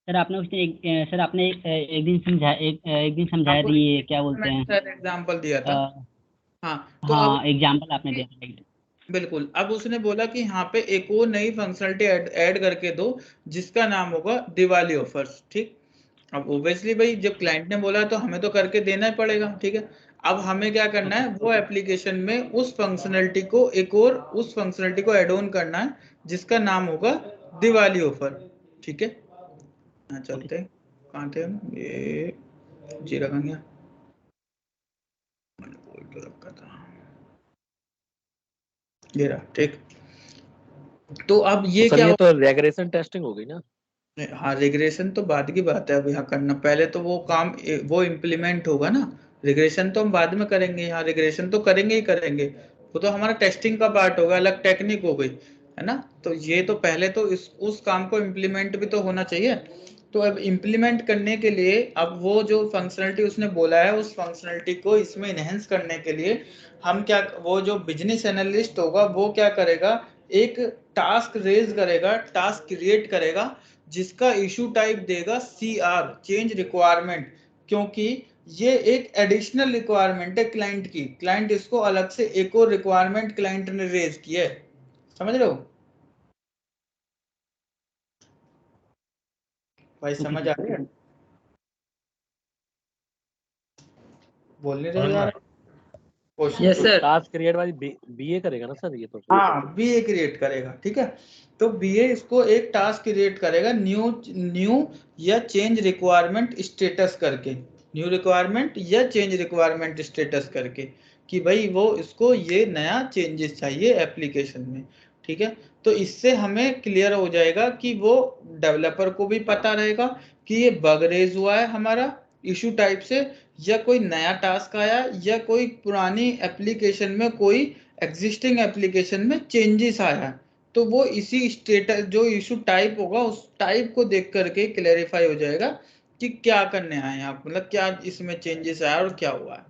सर आपने उस दिन सर आपने एक दिन समझाया था, ये क्या बोलते हैं, एग्जांपल दिया था। हाँ, तो अब हाँ एग्जाम्पल आपने दिया था। बिल्कुल। अब उसने बोला कि यहाँ पे एक और नई फंक्शनलिटी ऐड करके दो जिसका नाम होगा दिवाली ऑफर्स। ठीक। अब ओब्वियसली भाई जब क्लाइंट ने बोला तो हमें तो करके देना ही पड़ेगा। ठीक है। अब हमें क्या करना है, वो एप्लीकेशन में उस फंक्शनलिटी को उस फंक्शनलिटी को ऐड ऑन करना है जिसका नाम होगा दिवाली ऑफर। ठीक है। यहाँ चलते हैं, कहाँ थे हम, ये जीरा कहाँ गया, मैंने बोल तो रखा था, ये रहा। ठीक। तो अब ये सर क्या ये तो रेग्रेशन टेस्टिंग हो गई ना? हाँ, रिग्रेशन तो बाद की बात है। अब यहाँ करना पहले तो वो काम वो इम्प्लीमेंट होगा ना। रिग्रेशन तो हम बाद में करेंगे, यहाँ रिग्रेशन तो करेंगे ही करेंगे। वो तो हमारा टेस्टिंग का पार्ट होगा, अलग टेक्निक हो गई है ना। तो ये तो पहले तो उस काम को इम्प्लीमेंट भी तो होना चाहिए। तो अब इम्प्लीमेंट करने के लिए, अब वो जो फंक्शनलिटी उसने बोला है उस फंक्शनलिटी को इसमें इनहेंस करने के लिए हम क्या, वो जो बिजनेस एनालिस्ट होगा वो क्या करेगा, एक टास्क रेज करेगा, टास्क क्रिएट करेगा जिसका इशू टाइप देगा CR चेंज रिक्वायरमेंट। क्योंकि ये एक एडिशनल रिक्वायरमेंट है क्लाइंट की, क्लाइंट इसको अलग से एक और रिक्वायरमेंट क्लाइंट ने रेज की है। समझ रहे हो भाई? समझ आ रही है? बोल नहीं रहे यार। Yes sir. टास्क क्रिएट वाली बीए करेगा ना सर ये तो? हाँ, बीए क्रिएट करेगा। ठीक है। तो बीए इसको एक टास्क क्रिएट करेगा न्यू या चेंज रिक्वायरमेंट स्टेटस करके, न्यू रिक्वायरमेंट या चेंज रिक्वायरमेंट स्टेटस करके, कि भाई वो इसको ये नया चेंजेस चाहिए एप्लीकेशन में। ठीक है। तो इससे हमें क्लियर हो जाएगा कि वो डेवलपर को भी पता रहेगा कि ये बग रेज हुआ है हमारा इशू टाइप से, या कोई नया टास्क आया, या कोई पुरानी एप्लीकेशन में कोई एग्जिस्टिंग एप्लीकेशन में चेंजेस आया है। तो वो इसी स्टेटस जो इशू टाइप होगा उस टाइप को देख करके क्लेरिफाई हो जाएगा कि क्या करने आए हैं आप, मतलब क्या इसमें चेंजेस आया और क्या हुआ है।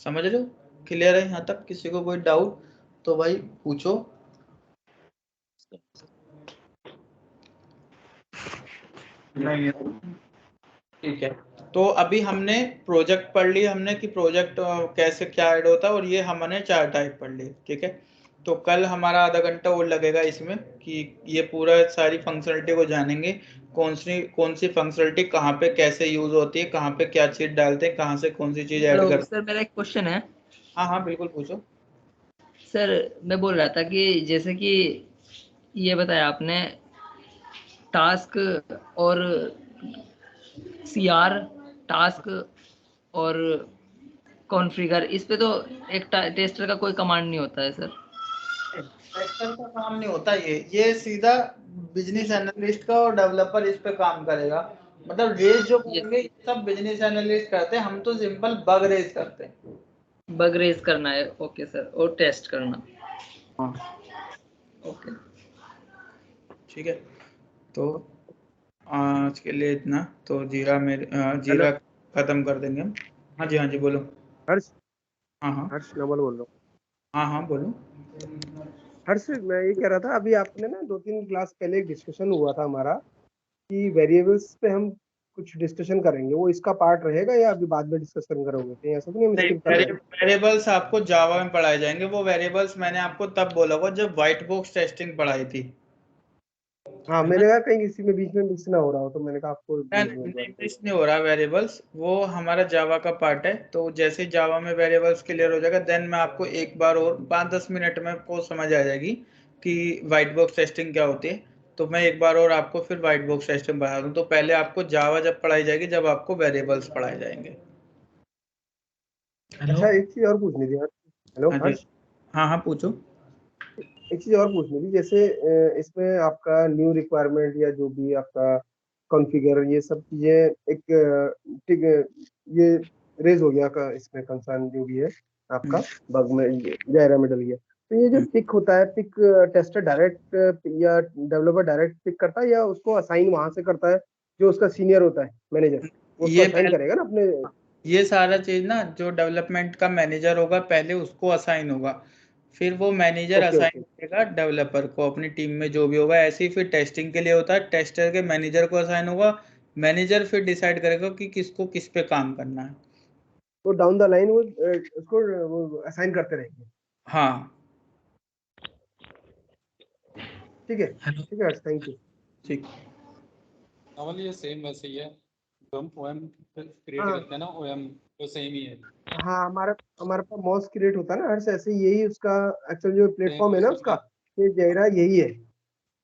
समझ रहे हो? क्लियर है यहाँ तक? किसी को कोई डाउट तो भाई पूछो। नहीं, ठीक है। तो अभी हमने प्रोजेक्ट पढ़ लिया हमने कि प्रोजेक्ट कैसे क्या ऐड होता है, और ये हमने 4 टाइप पढ़ लिए। ठीक है। तो कल हमारा आधा घंटा और लगेगा इसमें कि ये पूरा सारी फंक्शनलिटी को जानेंगे, कौन सी फंक्शनलिटी कहाँ पे कैसे यूज होती है, कहाँ पे क्या चीज डालते हैं, कहाँ से कौन सी चीज ऐड करते हैं। सर मेरा एक क्वेश्चन है। हाँ हाँ बिल्कुल पूछो। सर मैं बोल रहा था कि जैसे कि ये बताया आपने टास्क और CR, टास्क और कॉन्फ़िगर, इस पे तो एक टेस्टर का कोई कमांड नहीं होता है सर। टेस्टर का काम नहीं होता ये सीधा बिजनेस एनालिस्ट का और डेवलपर इस पे काम करेगा। मतलब रेस जो करेंगे ये सब बिजनेस एनालिस्ट करते हैं, हम तो सिंपल बग रेस करते हैं। बग रेस करना है, ओके सर, और टेस्ट करना। हाँ ओके ठीक है, तो आज के लिए इतना। तो जीरा खत्म कर देंगे हम। हाँ जी बोलो। हर्ष, हाँ हर्ष नवल बोल रहा हूँ। हाँ बोलो। हर्ष, मैं ये कह रहा था, अभी आपने ना 2-3 क्लास पहले एक डिस्कशन हुआ था हमारा कि वेरिएबल्स पे हम कुछ डिस्कशन करेंगे, वो इसका पार्ट रहेगा या अभी बाद में डिस्कशन करोगे? कहीं ऐसा तो नहीं हम स्किप कर रहे हैं? वेरिएबल्स आपको जावा में पढ़ाए जाएंगे। वो वेरिएबल्स मैंने आपको तब बोला हुआ जब व्हाइट बॉक्स टेस्टिंग पढ़ाई थी। हाँ, मैंने कहा कहीं किसी में बीच में मिक्स ना हो रहा हो, तो मैंने कहा आपको मिक्स नहीं हो रहा वेरिएबल्स, वो हमारा जावा का पार्ट है। तो जैसे जावा में वेरिएबल्स क्लियर हो जाएगा देन मैं आपको एक बार और 5-10 मिनट में आपको समझ आ जाएगी कि व्हाइट बॉक्स टेस्टिंग क्या होती है। तो मैं एक बार और आपको फिर व्हाइट बॉक्स टेस्टिंग बता दूं। तो पहले आपको जावा जब पढ़ाई जाएगी जब आपको वेरिएबल्स पढ़ाए जाएंगे। अच्छा, एक चीज और पूछनी थी। हेलो हर्ष। हाँ पूछो। एक चीज और पूछनी थी, जैसे इसमें आपका न्यू रिक्वायरमेंट या जो भी आपका कॉन्फ़िगर, ये सब चीजें एक ठीक ये रेज हो गया का इसमें कंसर्न जो भी है आपका बग में जायरा में डल गया। तो ये जो पिक होता है, पिक टेस्टर डायरेक्ट या डेवलपर डायरेक्ट पिक करता है या उसको असाइन वहां से करता है जो उसका सीनियर होता है मैनेजर, वो उसको असाइन करेगा ना अपने? ये सारा चीज ना जो डेवलपमेंट का मैनेजर होगा पहले उसको असाइन होगा, फिर वो मैनेजर असाइन करेगा डेवलपर को अपनी टीम में जो भी होगा। ऐसे ही फिर टेस्टिंग के लिए होता है, टेस्टर के मैनेजर को असाइन होगा, मैनेजर फिर डिसाइड करेगा कि किसको किस पे काम करना है। तो डाउन द लाइन वो उसको वो असाइन करते रहेंगे। हाँ ठीक है, थैंक यू। ठीक। नवल ये सेम वैसे ही है जो हम OM क्रिएट करते हैं ना, OM तो सेम ही है। हाँ, हमारे पास मॉस क्रिएट होता है ना हर ऐसे, यही उसका एक्चुअल जो प्लेटफॉर्म है ना उसका, ये जायरा यही है।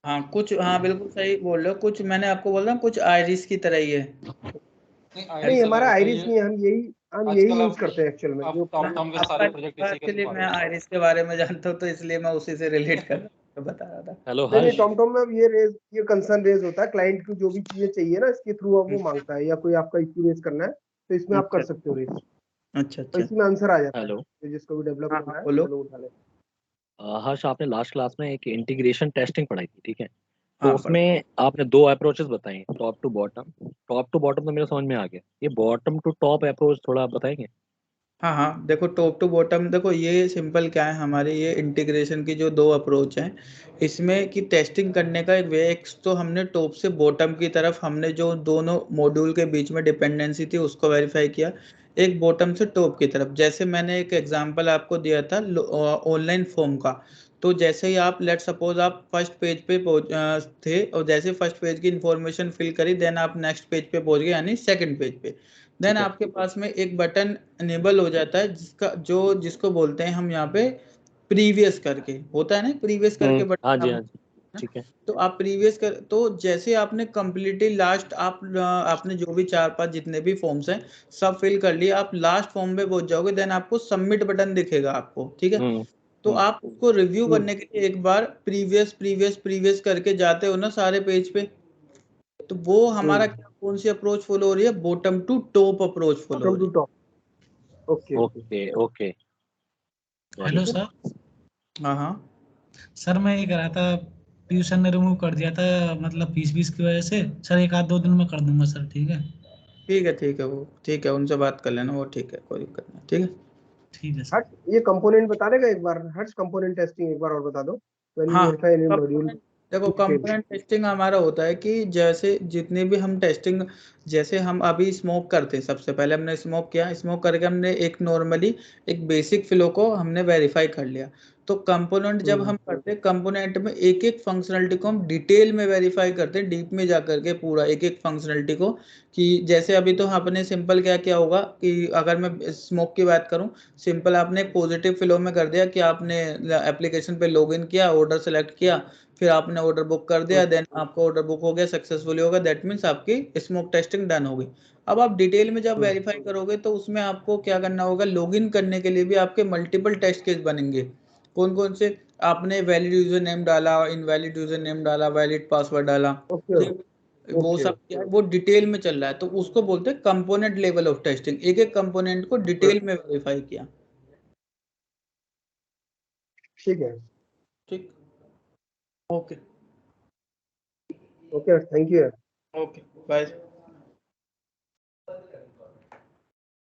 हाँ कुछ, हाँ बिल्कुल सही बोल रहे हो। कुछ मैंने आपको बोला कुछ आयरिस की तरह ही है। नहीं, हमारा आयरिस नहीं है, हम यही यूज करते हैं एक्चुअल में। जो एक्चुअली मैं आयरिस के बारे में जानता हूँ तो इसलिए मैं उसी से रिलेट कर बता रहा था। हेलो नहीं, टॉम में ये कंसर्न रेज होता है, क्लाइंट को जो भी चीजें चाहिए ना इसके थ्रू वो मांगता है, या कोई आपका इश्यू रेज करना है तो इसमें आप कर सकते हो रेज। अच्छा तो इसमें आंसर आ जाता है। हेलो, जिसको भी डेवलप करना है बोलो। वो उठा ले। हर्ष, आपने लास्ट क्लास में एक इंटीग्रेशन टेस्टिंग पढ़ाई थी, ठीक है? तो हाँ, उसमें आपने 2 अप्रोचेस बताई, top to bottom. Top to bottom तो मेरे समझ में आ गया, ये बॉटम टू टॉप अप्रोच थोड़ा आप बताएंगे? हाँ देखो, टॉप टू बॉटम देखो, ये सिंपल क्या है हमारे ये इंटीग्रेशन की जो 2 अप्रोच हैं इसमें कि टेस्टिंग करने का एक वे, एक तो हमने टॉप से बॉटम की तरफ हमने जो दोनों मॉड्यूल के बीच में डिपेंडेंसी थी उसको वेरीफाई किया, एक बॉटम से टॉप की तरफ। जैसे मैंने एक एग्जांपल आपको दिया था ऑनलाइन फॉर्म का। तो जैसे ही आप लेट सपोज आप फर्स्ट पेज पे थे और जैसे फर्स्ट पेज की इंफॉर्मेशन फिल करी देन आप नेक्स्ट पेज पे पहुंच गए यानी सेकंड पेज पे, देन आपके पास में एक बटन इनेबल हो जाता है जिसको बोलते हैं हम यहाँ पे प्रीवियस करके, होता है ना प्रीवियस करके बटन। हाँ जी, ठीक है। तो आप प्रीवियस कर, तो जैसे आपने कंप्लीटली लास्ट आपने जो भी 4-5 जितने भी फॉर्म्स हैं सब फिल कर लिए, आप लास्ट फॉर्म पे पहुंच जाओगे देन आपको सबमिट बटन दिखेगा आपको, ठीक है? तो आप उसको रिव्यू करने के लिए एक बार प्रीवियस करके जाते हो ना सारे पेज पे, तो वो हमारा कौन सी अप्रोच फॉलो हो रही है? Bottom to top approach follow हो रही है। ओके। Hello sir. हाँ सर, मैं ये कह रहा था ट्यूशन ने रिमूव कर दिया था, मतलब फीस की वजह से। सर 1-2 दिन में कर दूंगा सर, ठीक है? वो ठीक है, उनसे बात कर लेना, वो ठीक है, कोई दिक्कत नहीं, ठीक है? ठीक है हर्ष, ये कंपोनेंट बता देगा एक बार? हर्ष, कंपोनेंट टेस्टिंग एक बार और बता दो। देखो कंपोनेंट टेस्टिंग हमारा होता है कि जैसे जितने भी हम टेस्टिंग, जैसे हम अभी स्मोक करते हैं, सबसे पहले हमने स्मोक किया, स्मोक करके हमने एक नॉर्मली एक बेसिक फ्लो को हमने वेरीफाई कर लिया। तो कंपोनेंट जब हम करते हैं, कंपोनेंट में एक एक फंक्शनलिटी को हम डिटेल में वेरीफाई करते हैं, डीप में जा करके पूरा एक एक फंक्शनलिटी को। कि जैसे अभी तो आपने सिंपल क्या होगा कि अगर मैं स्मोक की बात करूं, सिंपल आपने एक पॉजिटिव फ्लो में कर दिया कि आपने एप्लीकेशन पे लॉगिन किया, ऑर्डर सेलेक्ट किया, फिर आपने ऑर्डर बुक कर दिया, देन आपका ऑर्डर बुक हो गया, सक्सेसफुली होगा, दैट मीन्स आपकी स्मोक टेस्टिंग डन होगी। अब आप डिटेल में जब वेरीफाई करोगे तो उसमें आपको क्या करना होगा, लॉगिन करने के लिए भी आपके मल्टीपल टेस्ट केस बनेंगे। कौन कौन से, आपने वैलिड यूजर नेम डाला, इनवैलिड यूजर नेम डाला, वैलिड पासवर्ड डाला, ठीक, वो सब क्या है, वो डिटेल में चल रहा है, तो उसको बोलते हैं कंपोनेंट लेवल ऑफ टेस्टिंग। एक एक कंपोनेंट को डिटेल में वेरीफाई किया। ठीक है, ठीक, okay okay, thank you. Okay, bye.